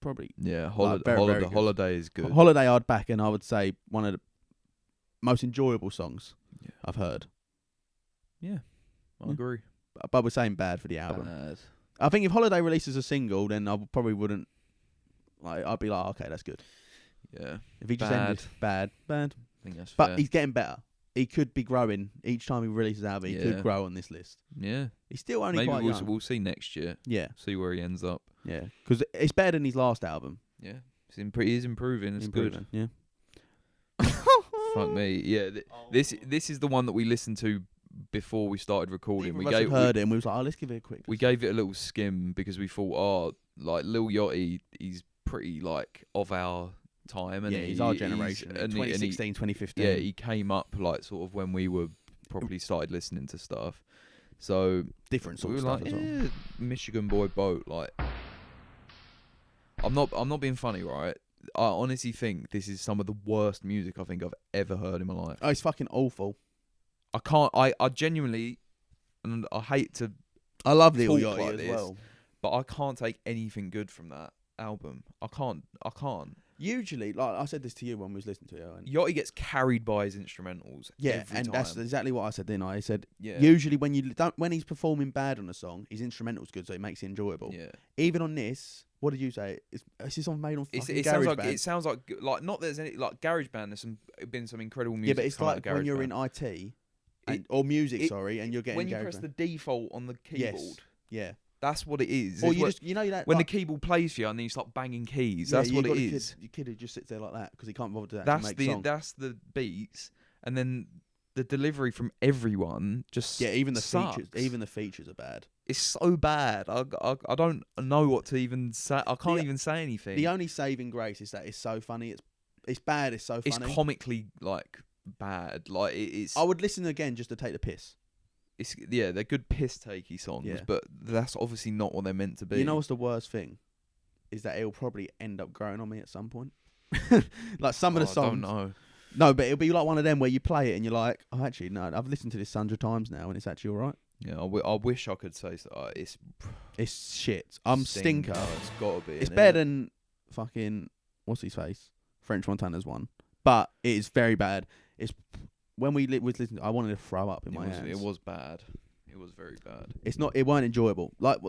Probably. Yeah, Holiday is good. Holiday I'd back, and I would say one of the most enjoyable songs I've heard. Yeah, I agree. But we're saying bad for the album. Bad. I think if Holiday releases a single, then I probably wouldn't. Like, I'd be like, okay, that's good. Yeah. If he just ended bad. I think that's fair. But he's getting better. He could be growing each time he releases an album. He could grow on this list. Yeah. He's still only quite young. We'll see next year. Yeah. See where he ends up. Yeah, because it's better than his last album. Yeah. He's improving. It's good. Yeah. Fuck me. Yeah. This is the one that we listened to before we started recording. We heard it and we was like, let's give it a quick listen. We gave it a little skim because we thought, like Lil Yachty, he's pretty like of our time, and he's our generation. 2016, 2015. Yeah, he came up like sort of when we were probably started listening to stuff. So different sort of stuff like, as well. Michigan Boy Boat. Like, I'm not being funny, right? I honestly think this is some of the worst music I think I've ever heard in my life. Oh, it's fucking awful. I can't. I genuinely, and I hate to. I love Lil Yachty like as this, well, but I can't take anything good from that album. I can't. Usually, like I said this to you when we was listening to it. And Yachty gets carried by his instrumentals. Yeah, every and time. that's exactly what I said. Then I said, usually when he's performing bad on a song, his instrumental's good, so it makes it enjoyable. Yeah. Even on this, what did you say? Is this song made on fucking GarageBand? It sounds like not that there's any like GarageBand. There's been some incredible music. Yeah, but it's like when you're in IT or music, and you're getting when you press the default on the keyboard. Yes. Yeah. That's what it is. Or that when the keyboard plays for you and then you start banging keys. That's what it is. Your kid who just sits there like that because he can't bother to make the song. That's the beats, and then the delivery from everyone just sucks. Even the features are bad. It's so bad. I don't know what to even say. I can't even say anything. The only saving grace is that it's so funny. It's bad. It's so funny. It's comically like bad. Like it's. I would listen again just to take the piss. They're good piss takey songs, but that's obviously not what they're meant to be. You know what's the worst thing? Is that it'll probably end up growing on me at some point. Like some of the songs. I don't know. No, but it'll be like one of them where you play it and you're like, oh, actually, no, I've listened to this 100 times now and it's actually all right. Yeah, I wish I could say so. It's shit. Stinker. It's gotta be. It's better than fucking what's his face, French Montana's one, but it is very bad. It's when we was listening, I wanted to throw up in my hands. It was bad. It was very bad. It weren't enjoyable. Like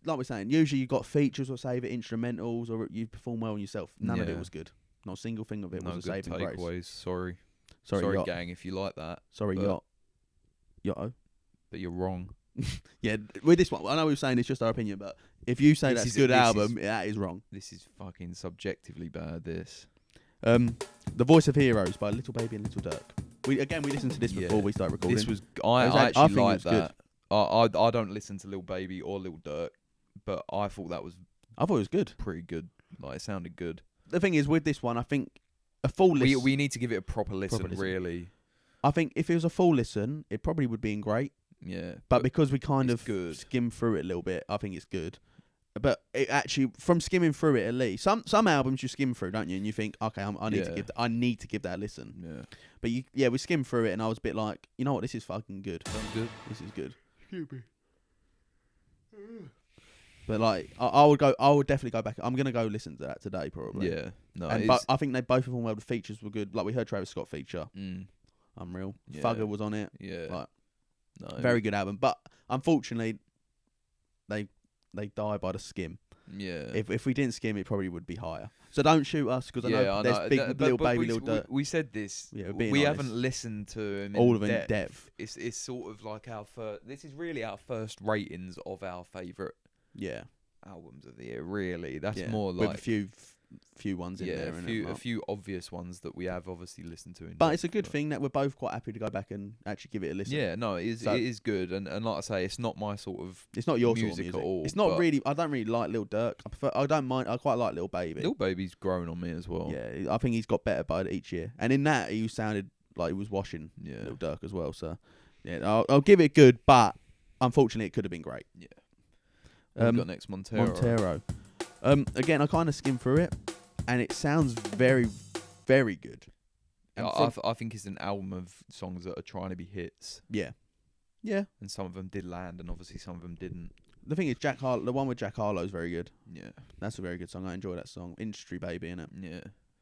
we're saying, usually you got features or save it, instrumentals, or you perform well on yourself. None of it was good. Not a single thing of it was a saving grace. Takeaways. Sorry, Sorry, gang, if you like that. Sorry, Yachty. But you're wrong. Yeah, with this one, I know we were saying it's just our opinion, but if you say that's a good album, that is wrong. This is fucking subjectively bad. This. The Voice of Heroes by Little Baby and Little Durk. We listened to this before we started recording. This was I actually like that. I don't listen to Lil Baby or Lil Durk, but I thought it was good. Pretty good. Like, it sounded good. The thing is, with this one, I think a full listen. We need to give it a proper listen, really. I think if it was a full listen, it probably would be great. Yeah. But because we kind of skim through it a little bit, I think it's good. But it actually, from skimming through it, at least some albums you skim through, don't you? And you think, okay, I need to give that a listen. Yeah. But we skimmed through it, and I was a bit like, you know what, this is fucking good. This is good. But like, I would definitely go back. I'm gonna go listen to that today, probably. Yeah. No. But I think they both performed well. The features were good. Like, we heard Travis Scott feature. Unreal. Yeah. Fugger was on it. Yeah. Like, very good album. But unfortunately, they die by the skim. Yeah. If we didn't skim, it probably would be higher. So don't shoot us, because I know there's big Little Baby, Little Durk. We said this. Yeah, we haven't listened to him all in of them in depth. It's sort of like our first. This is really our first ratings of our favourite. Yeah. Albums of the year. Really, that's more like with a few ones in there. A few obvious ones that we have obviously listened to. But it's a good thing that we're both quite happy to go back and actually give it a listen. Yeah, no, it is good, and like I say, it's not my sort of. It's not your music, sort of music at all. It's not really. I don't really like Lil Durk. I don't mind. I quite like Lil Baby. Lil Baby's grown on me as well. Yeah, I think he's got better by each year, and in that he sounded like he was washing Lil Durk as well. So yeah, I'll give it good, but unfortunately, it could have been great. Yeah. We've got next Montero. Again, I kind of skimmed through it, and it sounds very, very good. I think it's an album of songs that are trying to be hits. Yeah. Yeah. And some of them did land, and obviously some of them didn't. The thing is, the one with Jack Harlow is very good. Yeah. That's a very good song. I enjoy that song. Industry Baby, innit? Yeah.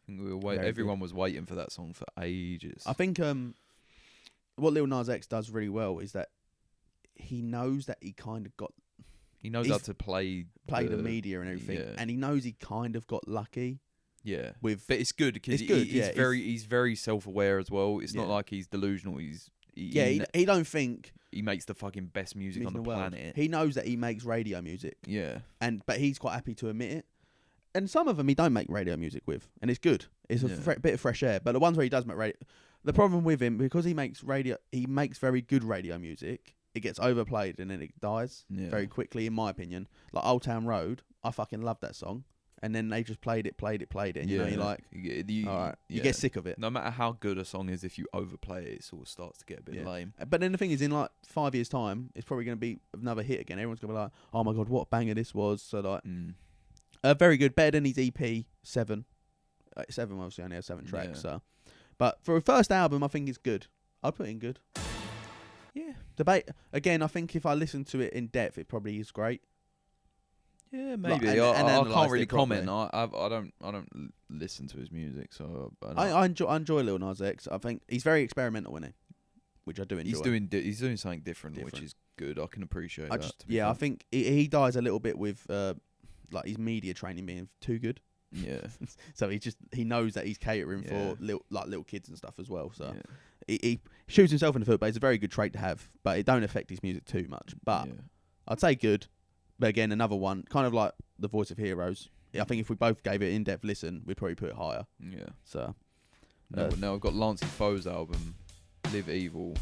I think everyone was waiting for that song for ages. I think what Lil Nas X does really well is that he knows that he kind of got... He knows how to play the media and everything, and he knows he kind of got lucky. Yeah, but it's good because he's very self-aware as well. It's not like he's delusional. He don't think he makes the fucking best music on the planet. He knows that he makes radio music. Yeah, but he's quite happy to admit it. And some of them he don't make radio music with, and it's good. It's a bit of fresh air. But the ones where he does make radio, the problem with him, because he makes very good radio music. It gets overplayed and then it dies very quickly, in my opinion. Like Old Town Road, I fucking love that song. And then they just played it. And you know, you're like, all right, you get sick of it. No matter how good a song is, if you overplay it, it sort of starts to get a bit lame. But then the thing is, in like 5 years' time, it's probably going to be another hit again. Everyone's going to be like, oh my God, what a banger this was. So like, very good. Better than his EP, 7. 7 obviously only has 7 tracks. So, but for a first album, I think it's good. I'd put it in good. Yeah. Debate again. I think if I listen to it in depth, it probably is great. Yeah, maybe. I can't really comment. I don't listen to his music, so I enjoy Lil Nas X. I think he's very experimental in it, which I do enjoy. He's doing something different, which is good. I can appreciate that. I think he dies a little bit with like his media training being too good. Yeah. So he knows that he's catering for little kids and stuff as well. So he shoots himself in the foot, but it's a very good trait to have. But it don't affect his music too much. But I'd say good. But again, another one, kind of like The Voice of Heroes. I think if we both gave it an in-depth listen, we'd probably put it higher. Yeah. So. Now I've got Lancey Foe's album, Live Evil.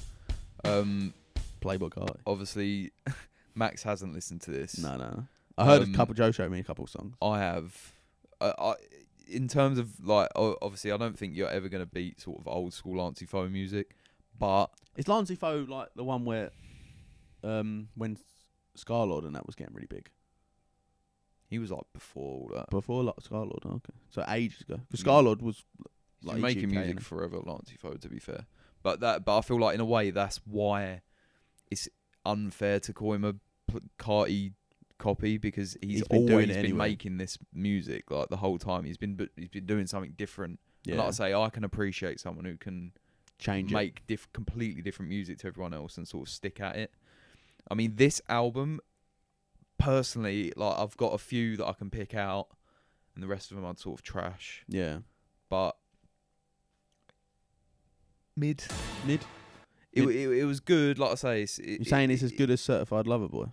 Playboy Carti. Obviously, Max hasn't listened to this. No. I heard Joe showed me a couple of songs. I have. In terms of like, obviously, I don't think you're ever going to beat sort of old school Lancey Foe music, but is Lancey Foe like the one where, when Scarlord and that was getting really big? He was like before all that. Before like Scarlord, okay. So ages ago, because Scarlord was like making music forever, Lancey Foe, to be fair. But I feel like in a way that's why it's unfair to call him a Carti copy, because he's always been making this music like the whole time. He's been doing something different. Yeah. And like I say, I can appreciate someone who can make completely different music to everyone else and sort of stick at it. I mean, this album, personally, like I've got a few that I can pick out, and the rest of them I'd sort of trash. Yeah, but mid. It was good. Like I say, you're saying it's as good as Certified Lover Boy?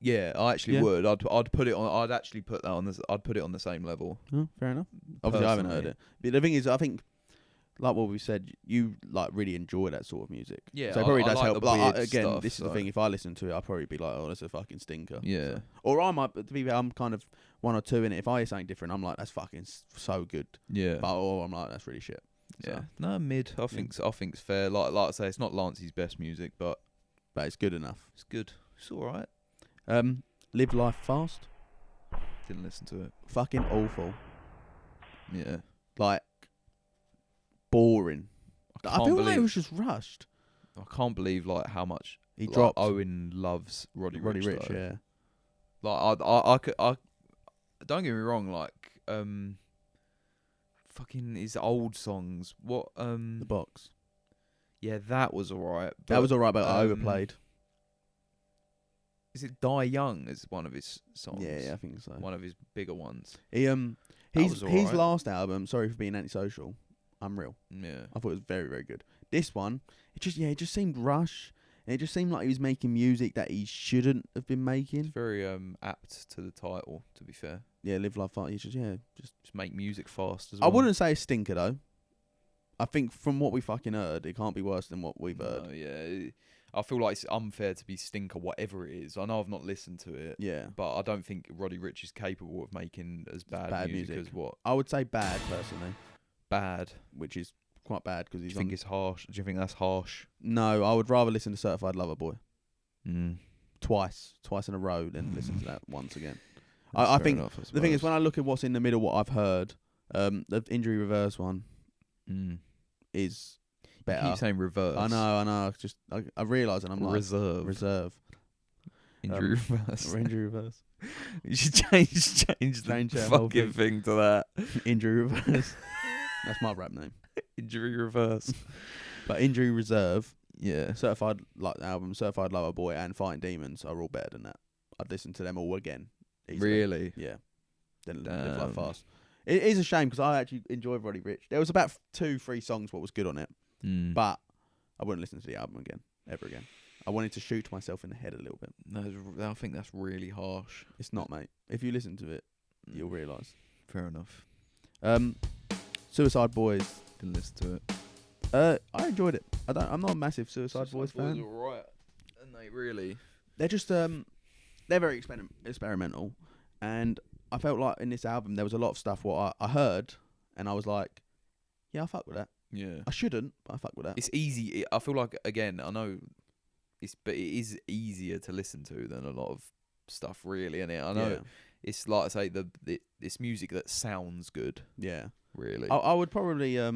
Yeah, I actually would. I'd put it on. I'd actually put that on. I'd put it on the same level. Oh, fair enough. Obviously, I haven't heard it. But the thing is, I think, like what we said, you like really enjoy that sort of music. Yeah, so it probably does like help. Like, again, stuff, this is the thing. If I listen to it, I'll probably be like, "Oh, that's a fucking stinker." Yeah. So. Or I might. To be fair, I'm kind of one or two in it. If I hear something different, I'm like, "That's fucking so good." Yeah. But or I'm like, "That's really shit." So. Yeah. No, mid. I think it's fair. Like I say, it's not Lance's best music, but it's good enough. It's good. It's all right. Live Life Fast. Didn't listen to it. Fucking awful. Yeah. Like boring. I feel like it was just rushed. I can't believe like how much he dropped. Owen loves Roddy Ricch. Ricch, yeah. Like I don't get me wrong. Like fucking his old songs. What The Box. Yeah, that was alright. That was alright, but overplayed. Is it Die Young is one of his songs? Yeah, I think so. One of his bigger ones. His last album, sorry for being antisocial, Unreal. Yeah. I thought it was very, very good. This one, it just seemed rush. And it just seemed like he was making music that he shouldn't have been making. It's very apt to the title, to be fair. Yeah, Live Life Fast. He's just make music fast as well. I wouldn't say a stinker though. I think from what we fucking heard, it can't be worse than what we've heard. Yeah. I feel like it's unfair to be stinker whatever it is. I know I've not listened to it. Yeah. But I don't think Roddy Ricch is capable of making as bad music as what. I would say bad, personally. Bad. Which is quite bad because he's. Do you think it's harsh? Do you think that's harsh? No, I would rather listen to Certified Lover Boy. Twice in a row than listen to that once again. I think the thing is, when I look at what's in the middle, what I've heard, the Injury Reverse one is better. You keep saying reverse. I know. Just I realise, and I'm like reserve. Injury reverse. Injury reverse. You should change the fucking thing to that. Injury reverse. That's my rap name. Injury reverse. But Injury Reserve. Yeah. Certified album, Certified Lover Boy, and Fighting Demons are all better than that. I'd listen to them all again. Easily. Really? Yeah. Then Live Life Fast. It is a shame because I actually enjoyed Roddy Ricch. There was about 2-3 songs what was good on it, but I wouldn't listen to the album again, ever again. I wanted to shoot myself in the head a little bit. No, I think that's really harsh. It's not, mate. If you listen to it, you'll realise. Fair enough. Suicide Boys. Didn't listen to it. I enjoyed it. I'm not a massive Suicide Boys fan. Boys are alright, and they really. They're just they're very experimental, and I felt like in this album there was a lot of stuff what I heard, and I was like, yeah, I fuck with that. Yeah. I shouldn't, but I fuck with that. It's easy. I feel like again, I know, but it is easier to listen to than a lot of stuff, really, innit? I know. Yeah. It's like I say, it's music that sounds good. Yeah. Really. I would probably I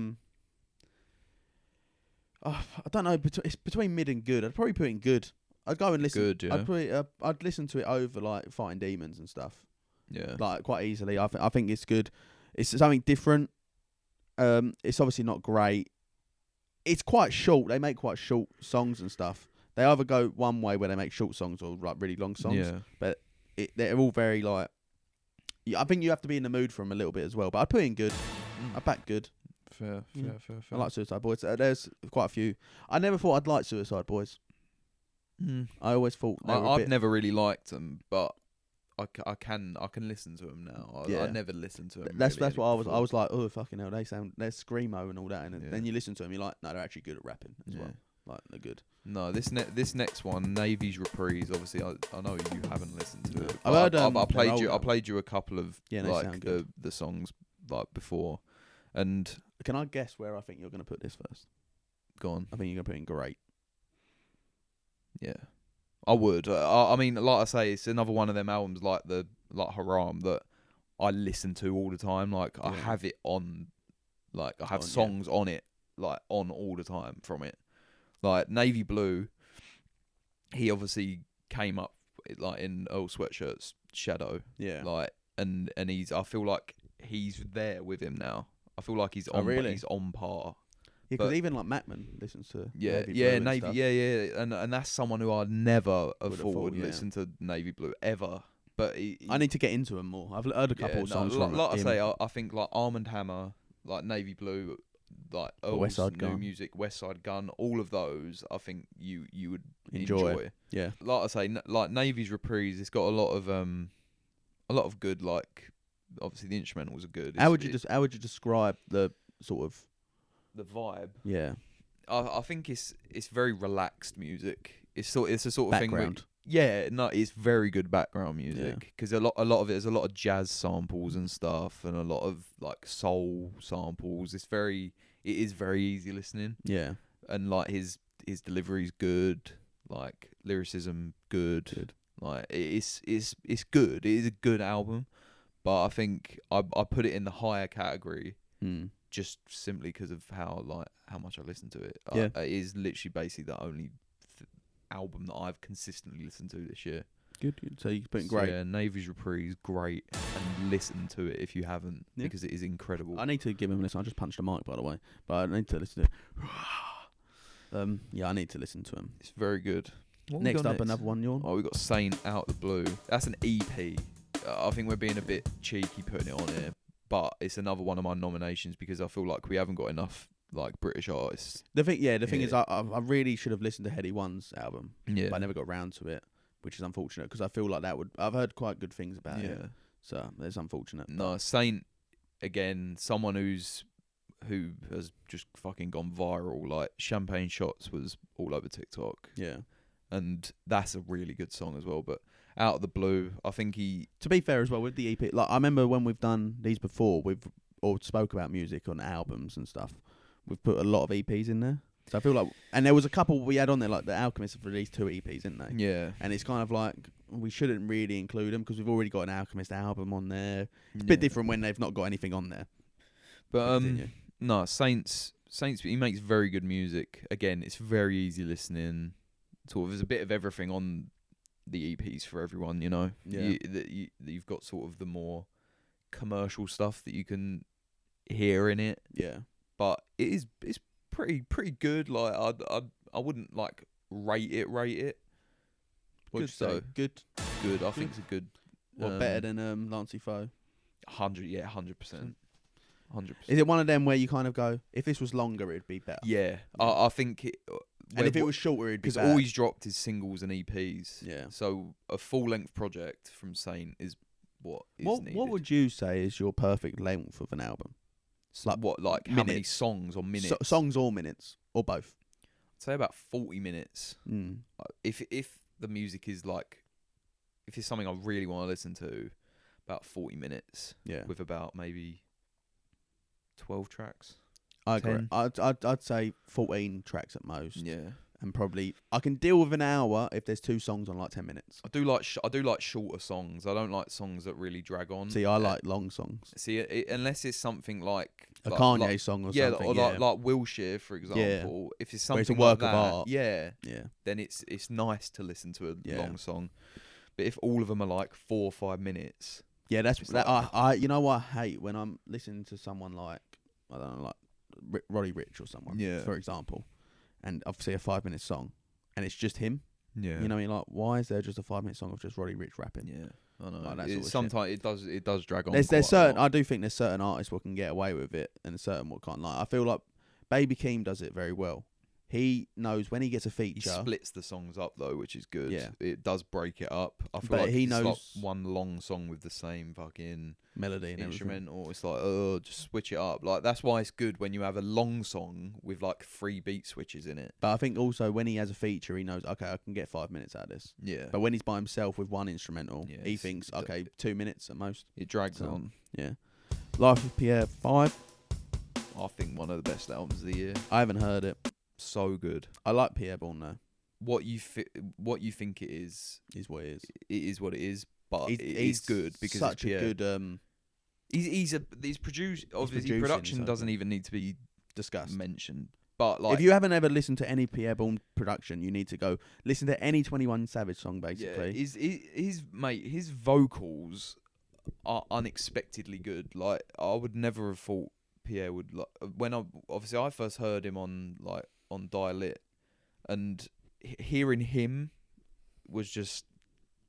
don't know. It's between mid and good. I'd probably put in good. I'd go and listen. Good, yeah. I'd listen to it over like Fighting Demons and stuff. Yeah. Like quite easily. I think it's good. It's something different. It's obviously not great. It's quite short. They make quite short songs and stuff. They either go one way where they make short songs or like really long songs. Yeah. But they're all very like. I think you have to be in the mood for them a little bit as well. But I'd put in good. I back good. Fair. I like Suicide Boys. There's quite a few. I never thought I'd like Suicide Boys. I always thought I've never really liked them, but I can listen to them now. I never listened to them. That's what I was. I was like, oh fucking hell, they're screamo and all that, and then you listen to them, you're like, no, they're actually good at rapping as well. Like they're good. No, this next one, Navy's Reprise. Obviously, I know you haven't listened to it. I've heard. I played you a couple of like the songs like before, and can I guess where I think you're going to put this first? Go on. I think you're going to put in Great. Yeah, I would. I mean, like I say, it's another one of them albums like Haram that I listen to all the time. Like I have it on, like I have songs on it, like on all the time from it. Like Navy Blue, he obviously came up like in Earl Sweatshirt's shadow. Yeah. Like and I feel like he's there with him now. I feel like he's on. Really? He's on par. Yeah, because even like Macman listens to Navy Blue, and that's someone who I'd never have thought would listen to Navy Blue ever. But I need to get into him more. I've heard a couple of songs. Like I say, I think like Arm & Hammer, like Navy Blue, like West Side new Gun. music, West Side Gun, all of those, I think you would enjoy. Yeah, like I say, like Navy's Reprise, it's got a lot of good, like obviously the instrumentals are good. How would you describe the sort of the vibe? Yeah, I think it's very relaxed music. It's a sort of background. thing. It's very good background music because a lot of it is a lot of jazz samples and stuff, and a lot of like soul samples. It is very easy listening. Yeah, and like his delivery's good, like lyricism good. Like it's good. It is a good album, but I think I put it in the higher category just simply because of how much I listen to it. It is literally basically the only album that I've consistently listened to this year. Good. So you put great. Yeah, Navy's Reprise, great, and listen to it if you haven't, because it is incredible. I need to give him a listen. I just punched a mic, by the way, but I need to listen to it. I need to listen to him. It's very good. Next up, another one, Yawn. Oh, we got Saint Out the Blue. That's an EP. I think we're being a bit cheeky putting it on here, but it's another one of my nominations because I feel like we haven't got enough like British artists. The thing is, I really should have listened to Heady One's album, but I never got round to it, which is unfortunate because I feel like I've heard quite good things about it. So it's unfortunate. No, Saint, again, someone who has just fucking gone viral. Like Champagne Shots was all over TikTok. Yeah, and that's a really good song as well. But Out of the Blue, I think to be fair as well with the EP, like I remember when we've done these before, we've all spoke about music on albums and stuff. We've put a lot of EPs in there. So I feel like, and there was a couple we had on there, like the Alchemist have released 2 EPs, didn't they? Yeah. And it's kind of like, we shouldn't really include them because we've already got an Alchemist album on there. It's a bit different when they've not got anything on there. But no, Saints, he makes very good music. Again, it's very easy listening. Sort of, there's a bit of everything on the EPs for everyone, you know. Yeah. You've got sort of the more commercial stuff that you can hear in it. Yeah. But it's pretty good. Like I wouldn't like rate it. What'd you say? Good. I think it's a good. Better than Lancey Foe? 100%. 100%. Is it one of them where you kind of go, if this was longer, it'd be better? Yeah, I think it. And if it was shorter, it'd be better. Because all he's dropped is singles and EPs. Yeah. So a full length project from Saint is what is needed. What would you say is your perfect length of an album? Like what? Like minutes. How many songs or minutes? Songs or minutes or both? I'd say about 40 minutes. Mm. If the music is like, if it's something I really want to listen to, about 40 minutes. Yeah. With about maybe 12 tracks. I agree. I'd say 14 tracks at most. Yeah. And probably I can deal with an hour if there's 2 songs on like 10 minutes. I do like shorter songs. I don't like songs that really drag on. See, I like long songs. See, unless it's something like a Kanye song or something. Or like Wilshire, for example. Yeah. If it's something it's a work like of that, art. Yeah. Then it's nice to listen to a long song. But if all of them are like 4 or 5 minutes, that's that. Like, I you know what I hate when I'm listening to someone like, I don't know, like Roddy Ricch or someone, for example. And obviously a 5-minute song, and it's just him. Yeah, you know what I mean? Like, why is there just a 5-minute song of just Roddy Ricch rapping? Yeah, I know. Like that sometimes it does drag on. There's certain. I do think there's certain artists what can get away with it, and certain what can't. Like I feel like Baby Keem does it very well. He knows when he gets a feature. He splits the songs up though, which is good. Yeah, it does break it up. I feel like he knows like one long song with the same fucking melody and instrumental. It's like, just switch it up. Like that's why it's good when you have a long song with like 3 beat switches in it. But I think also when he has a feature, he knows, okay, I can get 5 minutes out of this. Yeah. But when he's by himself with one instrumental, he thinks, okay, 2 minutes at most. It drags on. Yeah. Life of Pierre 5. I think one of the best albums of the year. I haven't heard it. So good. I like Pierre Bourne though. What you think it is what it is. It is what it is, but he's good because such it's a good. He's produced. Obviously, production doesn't even need to be discussed, mentioned. But like, if you haven't ever listened to any Pierre Bourne production, you need to go listen to any 21 Savage song. Basically, his vocals are unexpectedly good. Like I would never have thought Pierre would like when I first heard him on Dial-It, and hearing him was just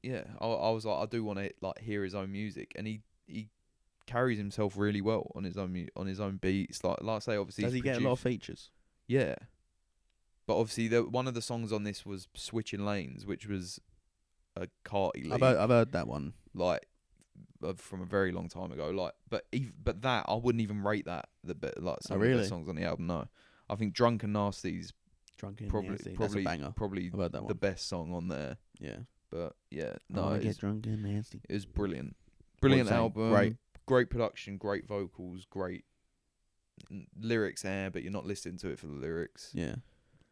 I was like, I do want to like hear his own music, and he carries himself really well on his own beats. Like I say, obviously, does he get a lot of features? Yeah, but obviously, one of the songs on this was "Switching Lanes," which was a Carti lead. I've heard that one. Like from a very long time ago. Like, but that I wouldn't even rate that the bit like some of the songs on the album. No, I think "Drunk and Nasty's" probably the best song on there. Yeah, but yeah, no, get drunk and nasty. It was brilliant. Brilliant album. Great production, great vocals, great lyrics there, but you're not listening to it for the lyrics. Yeah.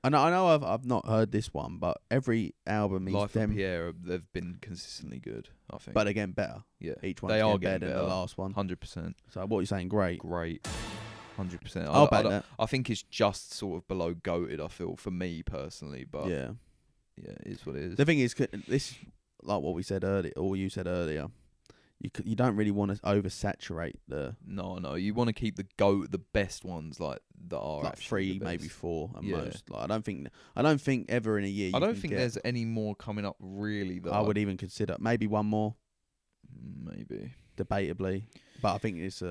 I know I've not heard this one, but every album he's Life of Pierre, they've been consistently good, I think. But they're getting better. Yeah. Each one's getting better than the last one. 100%. So what are you saying? Great. 100%. I'll back that. I think it's just sort of below goated, I feel, for me personally, but yeah, it is what it is. The thing is, this, like what we said earlier, or you said earlier, you don't really want to oversaturate the. No, you want to keep the best ones like that are like 3, maybe 4 at most. Like I don't think ever in a year. I don't think there's any more coming up really. That I would even consider maybe one more. Maybe debatably, but I think it's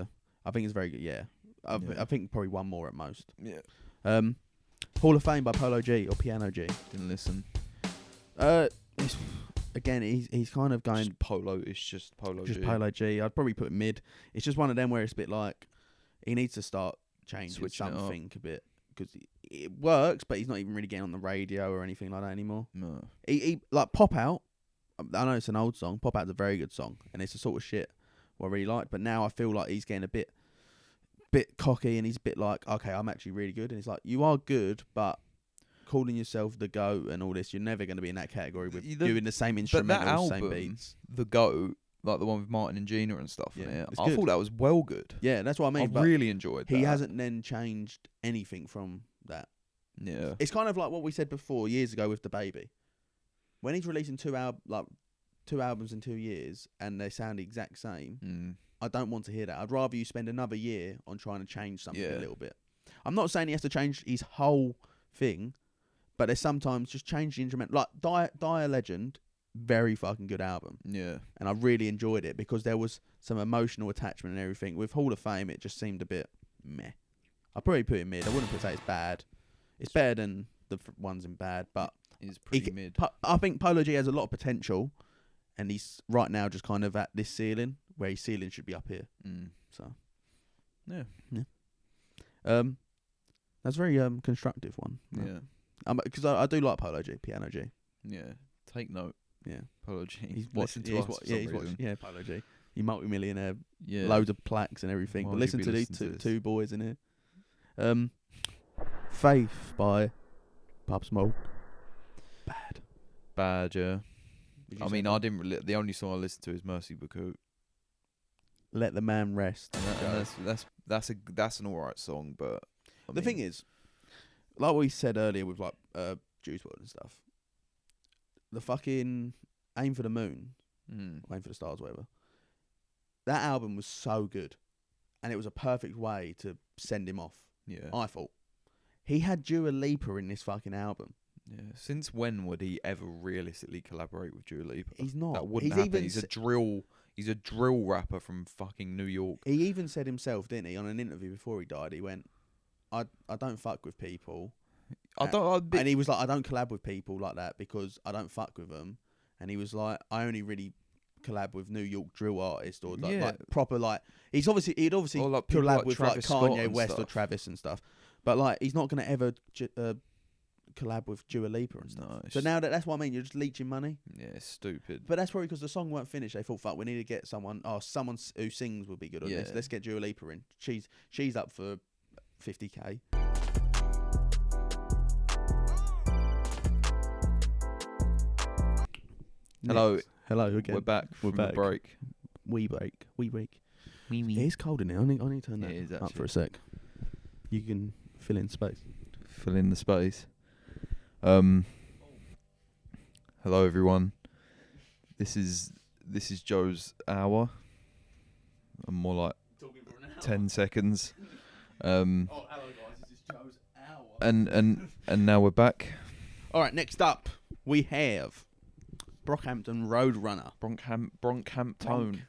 very good. Yeah, I think probably one more at most. Yeah. Hall of Fame by Polo G or Piano G. Didn't listen. Again, he's kind of going Polo. It's just Polo G. Just Polo G. I'd probably put it mid. It's just one of them where it's a bit like he needs to start changing something a bit because it works, but he's not even really getting on the radio or anything like that anymore. No. He like Pop Out. I know it's an old song. Pop Out's a very good song, and it's the sort of shit what I really like. But now I feel like he's getting a bit cocky, and he's a bit like, okay, I'm actually really good, and it's like you are good, but calling yourself the GOAT and all this, you're never going to be in that category with doing the same instrumentals, same beats. The GOAT, like the one with Martin and Gina and stuff in it, I thought that was well good. Yeah, that's what I mean. I really enjoyed that. He hasn't then changed anything from that. Yeah. It's kind of like what we said before years ago with The Baby. When he's releasing two albums in 2 years and they sound the exact same, I don't want to hear that. I'd rather you spend another year on trying to change something a little bit. I'm not saying he has to change his whole thing, but there's sometimes just change the instrument. Like Die a Legend, very fucking good album. Yeah. And I really enjoyed it because there was some emotional attachment and everything. With Hall of Fame, it just seemed a bit meh. I'd probably put it mid. I wouldn't say it's bad. It's better than the ones in bad, but it's pretty mid. I think Polo G has a lot of potential, and he's right now just kind of at this ceiling where his ceiling should be up here. So, yeah. That's a very constructive one. Yeah. Because I do like Polo G, Piano G. Yeah. Take note. Yeah. Polo G. He's watching to us. He's watching. Yeah, Polo G. You multi-millionaire. Yeah. Loads of plaques and everything. But listen to these two boys in here. Faith by Pop Smoke. Bad, yeah. I mean, I didn't. The only song I listened to is Mercy Baku. Let the Man Rest. And that's an alright song, but the thing is, like we said earlier with like Juice WRLD and stuff, the fucking Aim for the Moon, Aim for the Stars, whatever. That album was so good, and it was a perfect way to send him off. Yeah, I thought he had Dua Lipa in this fucking album. Yeah, since when would he ever realistically collaborate with Dua Lipa? He's not. That wouldn't happen. He's a drill rapper from fucking New York. He even said himself, didn't he, on an interview before he died? He went, "I don't fuck with people." And he was like, "I don't collab with people like that because I don't fuck with them." And he was like, "I only really collab with New York drill artists or like proper like." He'd obviously like collab with like Kanye West stuff. or Travis and stuff, but like he's not gonna ever collab with Dua Lipa and stuff. No, so now that's what I mean. You're just leeching money. Yeah, it's stupid. But that's probably because the song weren't finished. They thought, "Fuck, we need to get someone. Oh, someone who sings would be good on this. Let's get Dua Lipa in. She's up for 50K." Hello again. We're back from the break. We break. It is cold in here. I need to turn that up for a sec. You can fill in space. Fill in the space. Hello everyone. This is Joe's hour. I'm more like 10 seconds. Hello guys, this is Joe's hour. And now we're back. All right, next up we have Brockhampton Roadrunner. Brockhampton.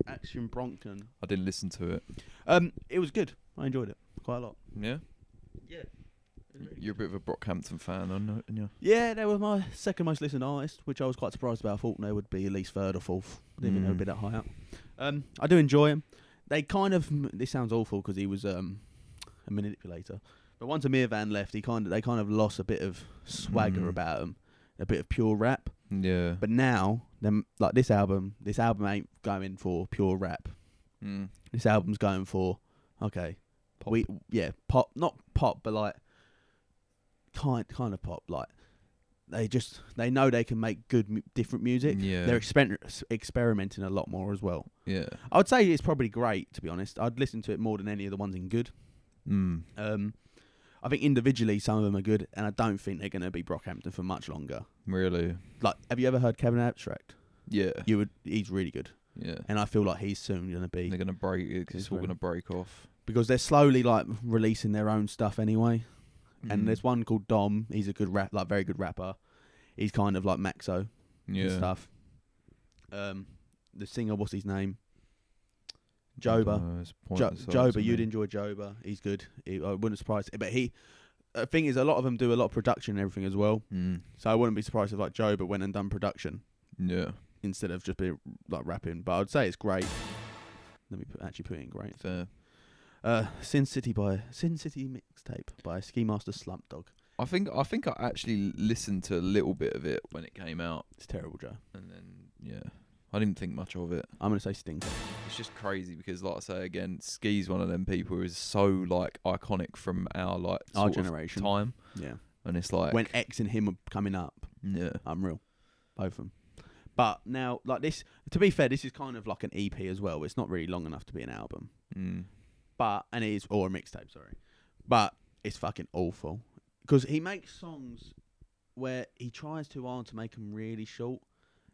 Action Bronson. I didn't listen to it. It was good. I enjoyed it quite a lot. Yeah? Yeah. You're a bit of a Brockhampton fan, aren't you? Yeah, they were my second most listened artist, which I was quite surprised about. I thought they would be at least third or fourth. I didn't think they would be that high up. I do enjoy him. They kind of... This sounds awful because he was a manipulator. But once Amir Van left, they kind of lost a bit of swagger about him. A bit of pure rap. Yeah. But now, like this album ain't going for pure rap. This album's going for, okay, pop. Pop, not pop, but like kind of pop. Like they know they can make good different music. Yeah. They're experimenting a lot more as well. Yeah. I would say it's probably great, to be honest. I'd listen to it more than any of the ones in good. I think individually some of them are good, and I don't think they're going to be Brockhampton for much longer. Really? Like, have you ever heard Kevin Abstract? Yeah. He's really good. Yeah. And I feel like he's soon going to be... They're going to break it, because it's all going to break off. Because they're slowly, like, releasing their own stuff anyway. And there's one called Dom. He's a good very good rapper. He's kind of like Maxo and stuff. The singer, what's his name? Joba. Joba, you'd enjoy Joba. He's good. I wouldn't surprise. But the thing is, a lot of them do a lot of production and everything as well. So I wouldn't be surprised if like Joba went and done production. Yeah. Instead of just be like rapping. But I'd say it's great. Let me actually put it in great. Fair. Sin City mixtape by Ski Master Slump Dog. I think I actually listened to a little bit of it when it came out. It's terrible, Joe. And then I didn't think much of it. I'm gonna say stinker. It's just crazy because, like I say again, Ski's one of them people who is so like iconic from our generation time. Yeah. And it's like when X and him were coming up. Yeah. Unreal. Both of them. But now, like this, to be fair, this is kind of like an EP as well. It's not really long enough to be an album. And it is, or a mixtape, sorry. But it's fucking awful. Because he makes songs where he tries too hard to make them really short.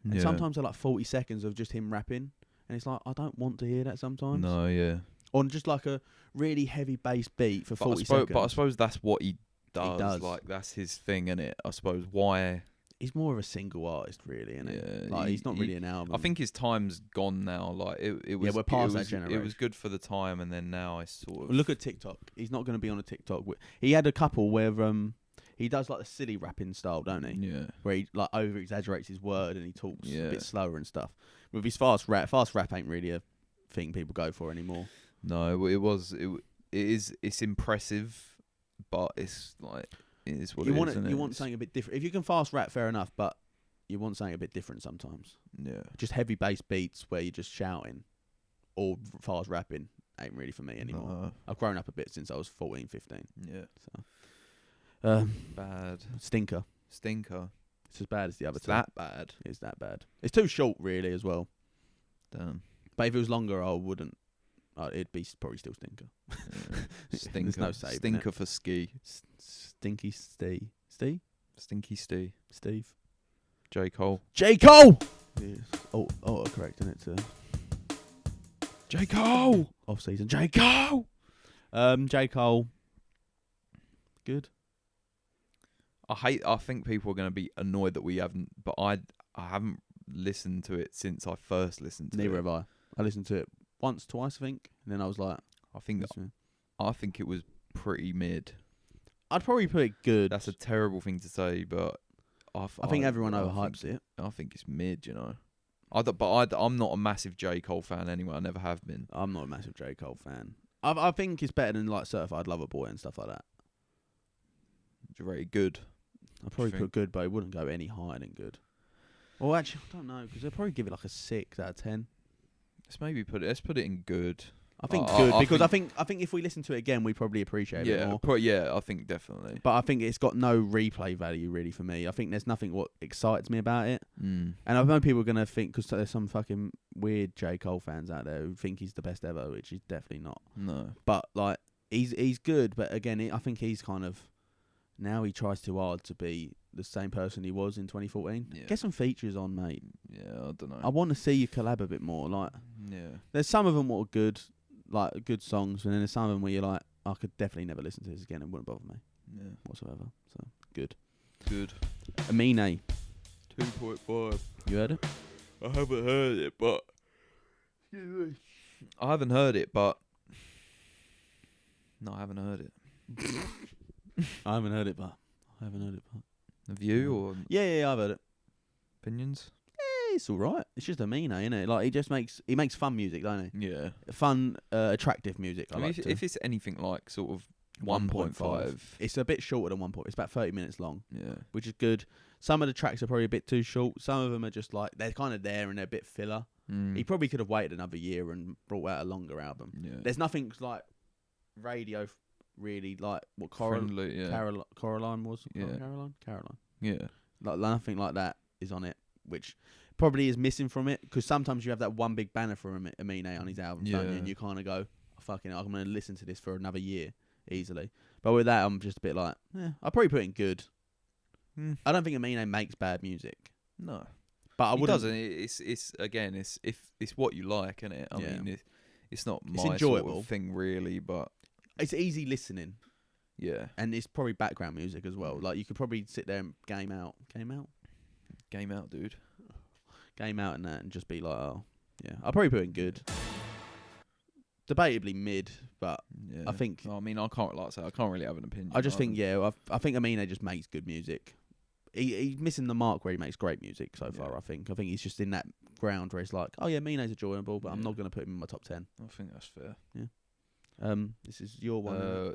And sometimes they're like 40 seconds of just him rapping. And it's like, I don't want to hear that sometimes. No, yeah. Or just like a really heavy bass beat for 40 seconds. But I suppose that's what he does. He does. Like, that's his thing, innit? I suppose why... He's more of a single artist, really, isn't he? Like, he's not really an album. I think his time's gone now. Like, it was... Yeah, we're past that generation. It was good for the time, and then now it's sort of... Well, look at TikTok. He's not going to be on a TikTok. He had a couple where he does like the silly rapping style, don't he? Yeah. Where he like over exaggerates his word and he talks a bit slower and stuff. With his fast rap ain't really a thing people go for anymore. No, it's impressive, but it's like... It is what you want something a bit different. If you can fast rap, fair enough, but you want something a bit different sometimes. Yeah. Just heavy bass beats where you're just shouting or fast rapping ain't really for me anymore. I've grown up a bit since I was 14, 15. Yeah. So, bad. Stinker. It's as bad as the other two. That bad. It's that bad. It's too short, really, as well. Damn. But if it was longer, I wouldn't. It'd be probably still Stinker. Yeah. Stinker. There's no saving Stinker it. For Ski. Stinky Steve. Steve? Stinky Steve. Steve. J. Cole. J. Cole! Yes. Oh, correct, isn't it? J. Cole! Off season. J. Cole! J. Cole. Good. I think people are going to be annoyed that we haven't, but I haven't listened to it since I first listened to it. Neither have I. I listened to it once, twice, I think, and then I was like... I think it was pretty mid. I'd probably put it good. That's a terrible thing to say, but... I think everyone overhypes it. I think it's mid, you know. I'm not a massive J. Cole fan anyway. I never have been. I'm not a massive J. Cole fan. I think it's better than like Certified Lover Boy and stuff like that. It's very good. I'd probably put good, but it wouldn't go any higher than good. Well, actually, I don't know, because they'd probably give it like a 6 out of 10. Let's put it in good. I think good, because I think if we listen to it again, we probably appreciate it more. I think definitely. But I think it's got no replay value really for me. I think there's nothing what excites me about it. And I know people are gonna think, because there's some fucking weird J. Cole fans out there who think he's the best ever, which he's definitely not. No. But like he's good, but again, I think he's kind of now he tries too hard to be the same person he was in 2014. Yeah. Get some features on, mate. Yeah, I don't know. I want to see you collab a bit more. Like, there's some of them that are good. Like good songs, and then there's some of them where you're like, I could definitely never listen to this again. It wouldn't bother me, whatsoever. So good. Amine 2.5. You heard it? I haven't heard it, but I haven't heard it, but no, I haven't heard it. I haven't heard it, but Have you or yeah, I've heard it. Opinions? It's all right. It's just Amine, isn't it? Like he makes fun music, don't he? Yeah, fun, attractive music. I mean, if it's anything like sort of 1.5, it's a bit shorter than 1. It's about 30 minutes long. Yeah, which is good. Some of the tracks are probably a bit too short. Some of them are just like they're kind of there and they're a bit filler. He probably could have waited another year and brought out a longer album. Yeah, there's nothing like radio really like what Coraline was. Yeah, Caroline. Yeah, like nothing like that is on it, which probably is missing from it because sometimes you have that one big banner for Amine on his albums, don't you? And you kind of go, oh, fucking, I'm going to listen to this for another year easily. But with that, I'm just a bit like, I'll probably put it in good. I don't think Amine makes bad music. No, but he doesn't. It's again, it's what you like, isn't it? I mean, it's not my enjoyable sort of thing really, but it's easy listening. Yeah, and it's probably background music as well. Like you could probably sit there and game out, dude. Game out and that, and just be like, oh, yeah. I'll probably put it in good. Debatably mid, but I think. I mean, I can't really have an opinion. I just think, I think Amine just makes good music. He's missing the mark where he makes great music so far. I think he's just in that ground where it's like, oh yeah, Amine's enjoyable, but I'm not going to put him in my top 10. I think that's fair. Yeah. This is your one.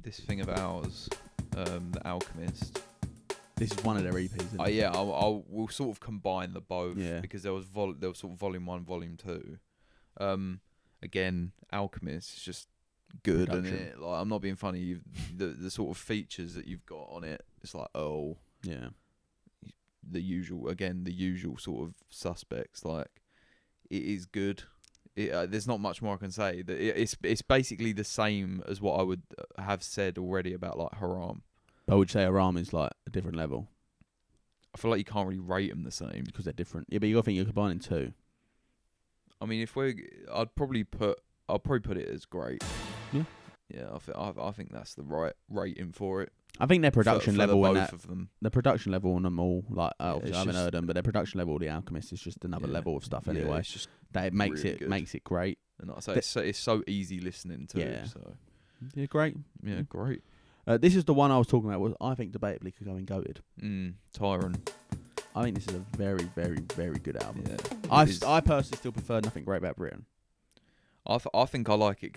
This thing of ours, The Alchemist. This is one of their EPs. Isn't it? Yeah, we'll sort of combine the both because there was sort of volume 1, volume 2. Again, Alchemist is just good, isn't it? Like, I'm not being funny. The sort of features that you've got on it, it's like, oh yeah, the usual sort of suspects. Like, it is good. There's not much more I can say. It's basically the same as what I would have said already about like Haram. I would say Haram is like a different level. I feel like you can't really rate them the same because they're different. Yeah, but you got to think you're combining two. I mean, I'll probably put it as great. Yeah, yeah. I think that's the right rating for it. I think their production level both of them. The production level on them all, like obviously I haven't heard them, but their production level, The Alchemist, is just another level of stuff anyway. It's just that it makes really makes it great. And like I say, it's so easy listening to. Yeah. So yeah, great. Yeah, great. This is the one I was talking about. Was I think debatably could go in goated. Tyron. I think this is a very, very, very good album. Yeah, I personally still prefer Nothing Great About Britain. I think I like it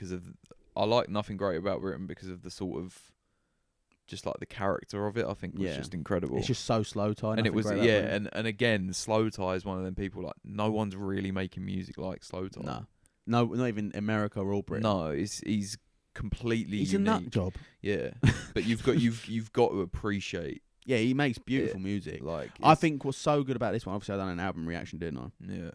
I like Nothing Great About Britain because of the sort of just like the character of it. I think was just incredible. It's just so Slow Tie, and it was and again, Slow Tie is one of them people like no one's really making music like Slow Tie. No, not even America or Britain. No, he's completely he's unique. A nut job. Yeah, but you've got to appreciate. Yeah, he makes beautiful music. Like I think what's so good about this one, obviously I done an album reaction, didn't I? Yeah.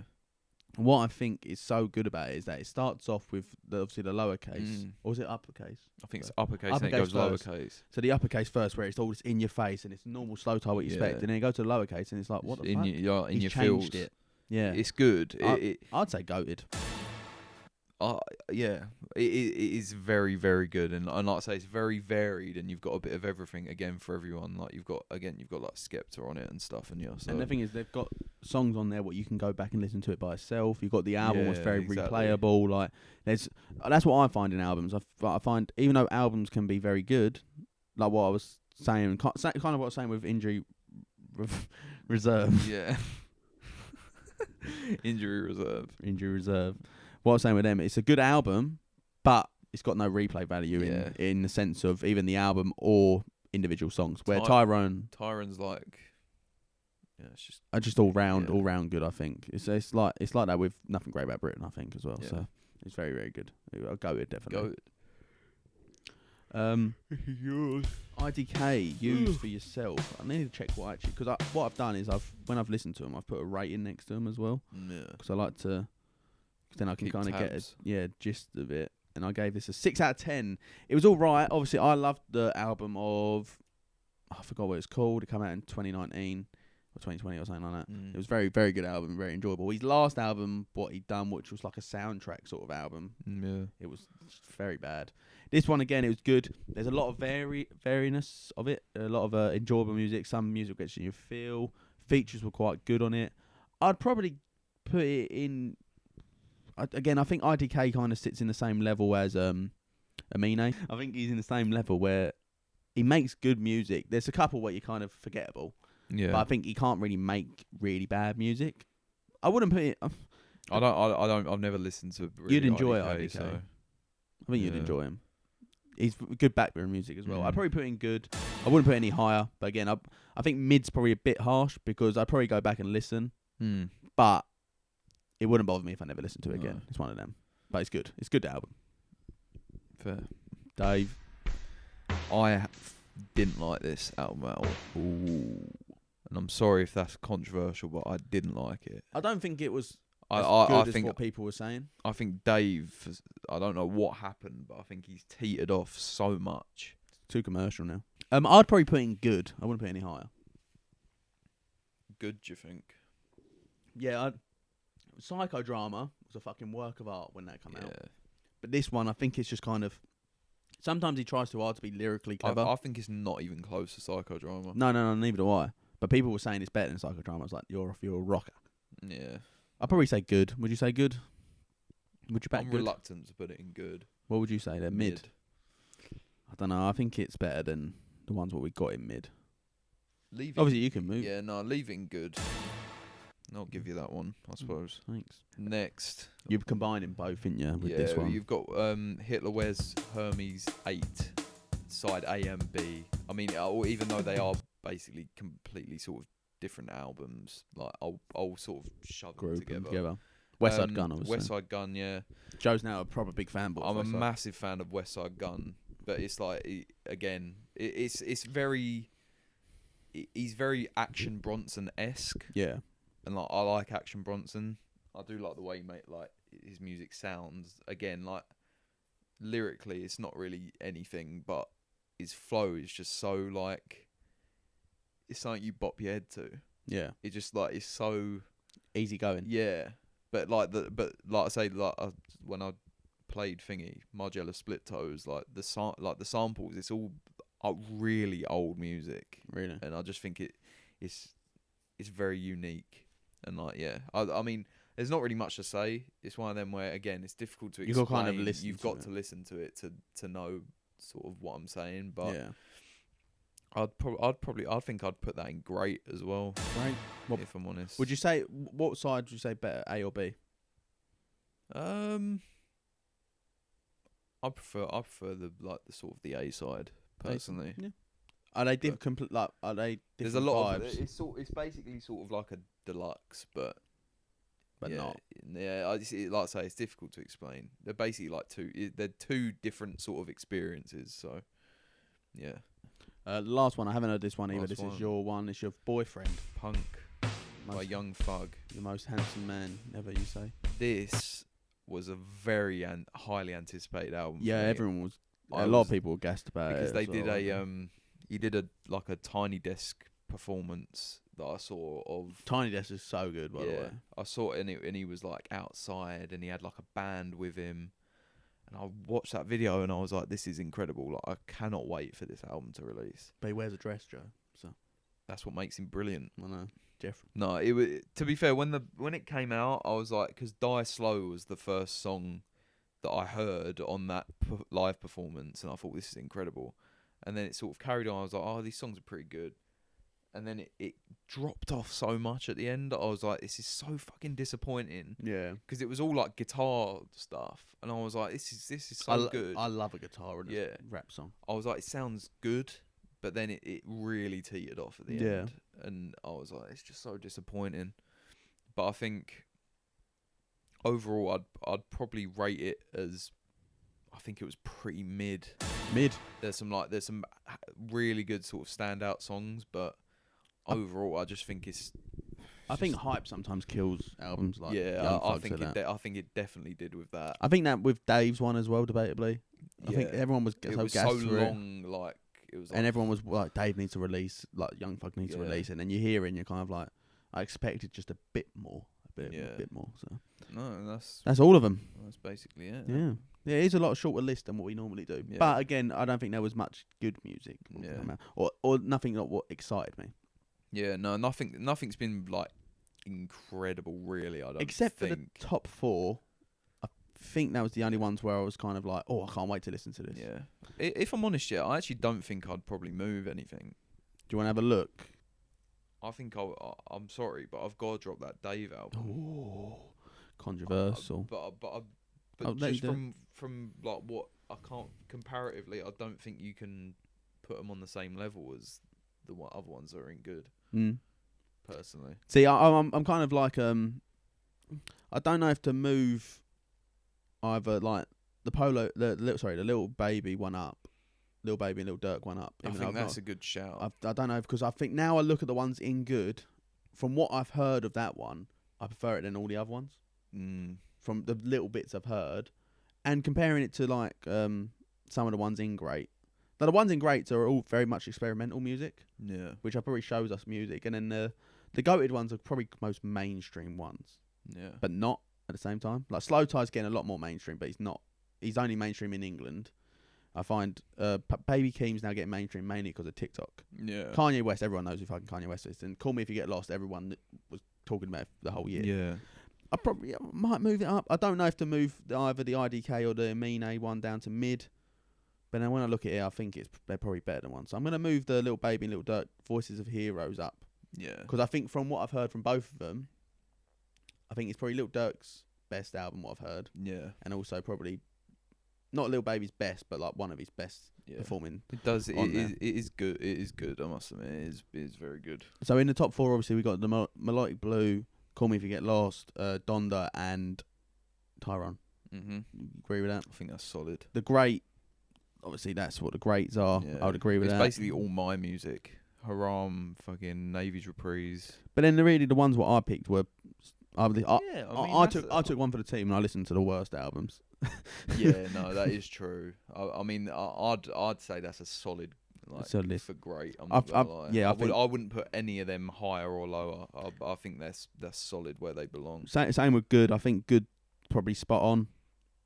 What I think is so good about it is that it starts off with obviously the lowercase, or was it uppercase? I think it's uppercase and it goes first. lowercase. So the uppercase first, where it's all just in your face and it's normal Slow Tie what you expect, and then you go to the lowercase and it's like, what the fuck? In your changed feels. it. Yeah, it's good. I'd say goated. Yeah, it is very, very good, and like I say, it's very varied, and you've got a bit of everything again for everyone. Like you've got like Skepta on it and stuff, and so. And the thing is, they've got songs on there where you can go back and listen to it by itself. You've got the album was very replayable. Like that's what I find in albums. I find even though albums can be very good, like what I was saying, kind of what I was saying with Injury Reserve. Yeah. Injury Reserve. What I was saying with them, it's a good album, but it's got no replay value in the sense of even the album or individual songs. Where Tyron's like, it's just all round good. I think it's like that with Nothing Great About Britain. I think as well. Yeah. So it's very, very good. I'll go with it definitely. Yours. IDK used for yourself. I need to check what because what I've done is when I've listened to them, I've put a rating next to them as well. Yeah. Because I like to. Then I can kind of get a gist of it. And I gave this a 6 out of 10. It was all right. Obviously, I loved the album of... I forgot what it's called. It came out in 2019 or 2020 or something like that. It was very, very good album. Very enjoyable. His last album, what he'd done, which was like a soundtrack sort of album. Yeah. It was very bad. This one, again, it was good. There's a lot of variedness of it. A lot of enjoyable music. Some music gets you feel. Features were quite good on it. I'd probably put it in... again, I think IDK kind of sits in the same level as Amine. I think he's in the same level where he makes good music. There's a couple where you're kind of forgettable. Yeah. But I think he can't really make really bad music. I wouldn't put it. I've never listened to. Really You'd enjoy IDK. So. I think you'd enjoy him. He's good background music as well. I'd probably put in good. I wouldn't put any higher. But again, I think mid's probably a bit harsh because I'd probably go back and listen. But it wouldn't bother me if I never listened to it again. It's one of them. But it's good. It's a good album. Fair. Dave? I didn't like this album at all. Ooh. And I'm sorry if that's controversial, but I didn't like it. I don't think it was I as think what people were saying. I think Dave, I don't know what happened, but I think he's teetered off so much. It's too commercial now. I'd probably put in good. I wouldn't put any higher. Good, do you think? Yeah, Psychodrama was a fucking work of art when that came out. But this one, I think it's just kind of... Sometimes he tries too hard to be lyrically clever. I think it's not even close to Psychodrama. No, neither do I. But people were saying it's better than Psychodrama. I was like, you're a rocker. Yeah. I'd probably say good. Would you say good? Would you back good? I'm reluctant to put it in good. What would you say then? Mid? I don't know. I think it's better than the ones what we got in mid. Obviously, you can move. Yeah, no, leave it in good. I'll give you that one, I suppose. Thanks. Next. You've combined them both, didn't you, with this one? You've got Hitler Wears Hermes 8, side A and B. I mean, even though they are basically completely sort of different albums, like I'll sort of shove them together. West Side Gun, obviously. West Side Gun, yeah. Joe's now a proper big fanboy. I'm a massive fan of West Side Gun, but it's like it's very. He's very Action Bronson-esque. Yeah. And like I like Action Bronson. I do like the way he his music sounds. Again, like lyrically, it's not really anything, but his flow is just so like it's something you bop your head to. Yeah. It just like it's so easy going. Yeah, but like I say, like when I played Margiela Split Toes, like the samples, it's all really old music. Really, and I just think it's very unique. And like, yeah, I mean, there's not really much to say. It's one of them where, again, it's difficult to explain. Kind of listen You've got to listen to it to know sort of what I'm saying. But yeah, I think I'd put that in great as well. Great, if I'm honest. Would you say what side would you say better, A or B? I prefer the sort of the A side personally. Yeah. Are they different? Are they different? There's a lot vibes? of it's basically sort of like a deluxe, but yeah, not. Yeah, like I say, it's difficult to explain. They're basically like they're two different sort of experiences. So, yeah. The last one, I haven't heard this one either. This is your one. It's your boyfriend. Punk by Young Thug. The most handsome man ever, you say? This was a very highly anticipated album. Yeah, everyone was. A lot of people were gassed about it because they did he did a Tiny Desk performance that I saw of. Tiny Desk is so good, by the way. I saw it and he was like outside and he had like a band with him, and I watched that video and I was like, this is incredible. Like I cannot wait for this album to release. But he wears a dress, Joe. So that's what makes him brilliant. I know, Jeff. No, it was, to be fair, when it came out, I was like, because Die Slow was the first song that I heard on that live performance, and I thought, this is incredible. And then it sort of carried on. I was like, oh, these songs are pretty good. And then it dropped off so much at the end that I was like, this is so fucking disappointing. Yeah. Because it was all like guitar stuff. And I was like, this is so good. I love a guitar in a rap song. I was like, it sounds good. But then it really teetered off at the end. And I was like, it's just so disappointing. But I think overall, I'd probably rate it as, I think it was pretty mid. There's some really good sort of standout songs, but overall, I just think it's. I think hype sometimes kills albums. Like I think it definitely did with that. I think that with Dave's one as well, debatably. I think everyone was so gassed so long, like it was, and everyone was like, Dave needs to release, like Young Thug needs to release, and then you hear it, and you're kind of like, I expected just a bit more. A bit more. So no, that's all of them. That's basically it. Yeah, it is a lot shorter list than what we normally do. Yeah. But again, I don't think there was much good music. Or nothing like what excited me. Yeah, no, nothing's been like incredible, really. I don't. Except think. for the top four, think that was the only ones where I was kind of like, oh, I can't wait to listen to this. Yeah. If I'm honest, I actually don't think I'd probably move anything. Do you want to have a look? I think I'm sorry, but I've got to drop that Dave album. Oh, controversial. But just from like what I can't comparatively, I don't think you can put them on the same level as the other ones that are in good. Personally, see, I'm kind of like I don't know if to move either like the Little Baby one up. Lil Baby and Lil Durk one up. I think that's a good shout. I don't know, because I think now I look at the ones in good. From what I've heard of that one, I prefer it than all the other ones. From the little bits I've heard, and comparing it to like some of the ones in great. Now the ones in greats are all very much experimental music. Yeah, which probably shows us music, and then the goated ones are probably most mainstream ones. Yeah, but not at the same time. Like Slow Tie's getting a lot more mainstream, but he's not. He's only mainstream in England. I find Baby Keem's now getting mainstream mainly because of TikTok. Yeah. Kanye West, everyone knows who fucking Kanye West is. And Call Me If You Get Lost, everyone was talking about it the whole year. Yeah. I probably might move it up. I don't know if to move either the IDK or the Amine one down to mid. But then when I look at it, I think they're probably better than one. So I'm going to move the Lil Baby and Lil Durk Voices of Heroes up. Yeah. Because I think from what I've heard from both of them, I think it's probably Lil Durk's best album, what I've heard. Yeah. And also probably not Lil Baby's best, but like one of his best performing. It does. It is good. It is good. I must admit, it is very good. So in the top four, obviously we got the Melodic Blue, Call Me If You Get Lost, Donda, and Tyrone. Agree with that? I think that's solid. The Great, obviously that's what the greats are. Yeah. I would agree with that. It's basically all my music. Haram, fucking Navy's Reprise. But then the ones what I picked were. I took one for the team and I listened to the worst albums. Yeah, no, that is true. I mean, I'd say that's a solid, like, for great. I'm not gonna lie. Yeah, I wouldn't put any of them higher or lower. I think that's solid where they belong. Same with good. I think good probably spot on.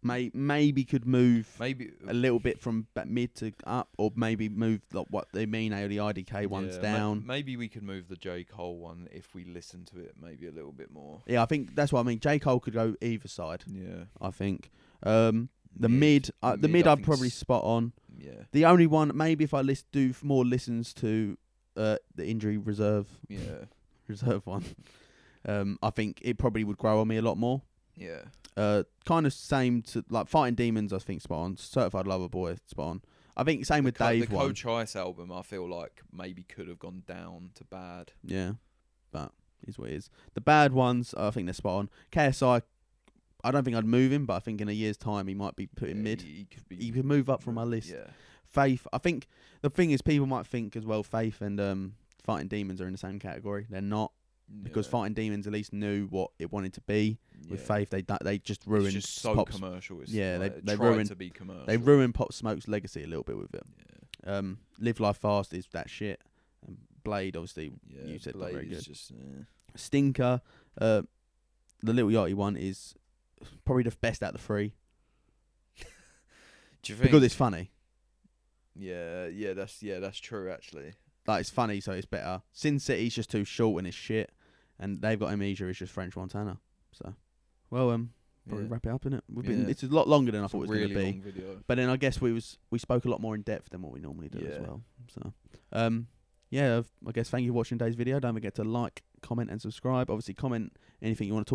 Maybe could move a little bit from mid to up, or maybe move like what they mean or the IDK ones down. Maybe we could move the J. Cole one if we listen to it maybe a little bit more. Yeah, I think that's what I mean. J. Cole could go either side. Yeah, I think the mid I'd probably spot on. Yeah, the only one maybe if I do more listens to the Injury Reserve. Yeah, reserve one. I think it probably would grow on me a lot more. Yeah. Kind of same to like Fighting Demons. I think spot on. Certified Lover Boy spot on. I think same with Dave. The Coach Ice album, I feel like maybe could have gone down to bad. Yeah, but is what it is. The bad ones, I think they're spot on. KSI, I don't think I'd move him, but I think in a year's time he might be put in mid. He could move up from my list. Yeah. Faith, I think the thing is people might think as well. Faith and Fighting Demons are in the same category. They're not. Because Fighting Demons at least knew what it wanted to be. With Faith, they just ruined. It's just so commercial. They ruined to be commercial. They ruined Pop Smoke's legacy a little bit with it. Yeah. Live Life Fast is that shit. Blade, obviously, you said not very good. Just, Stinker, the Lil Yachty one is probably the best out of the three. Do you think? Because it's funny. Yeah, that's true actually. Like, it's funny, so it's better. Sin City's just too short and it's shit. And They've Got Amnesia is just French Montana. So, well, probably wrap it up, innit? It's a lot longer than I thought it was going to be. Long video. But then I guess we spoke a lot more in depth than what we normally do as well. So, I guess thank you for watching today's video. Don't forget to like, comment, and subscribe. Obviously, comment anything you want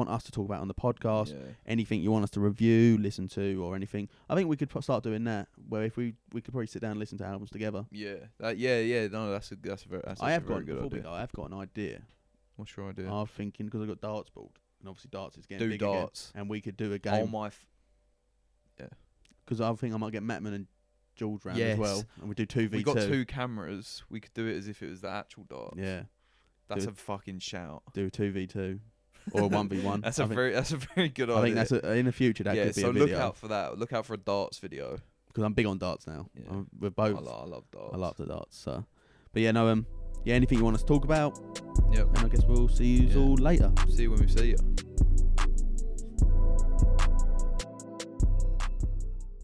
us to talk about on the podcast, anything you want us to review, listen to, or anything. I think we could start doing that, where if we could probably sit down and listen to albums together. Yeah. No, that's a very good idea. I have got an idea. What's your idea? I'm thinking, because I've got darts ball, and obviously darts is getting big darts again, and we could do a game. Because I think I might get Mattman and George round as well, and we do 2v2. We got 2 cameras. We could do it as if it was the actual darts. Yeah. That's a fucking shout. Do 2v2. Or a 1v1. That's a very good idea. I think that's in the future that could be a video. Look out for that. Look out for a darts video. Because I'm big on darts now. Yeah. We're both. I love darts. I love the darts. So, but anything you want us to talk about? Yep. And I guess we'll see you all later. See you when we see you.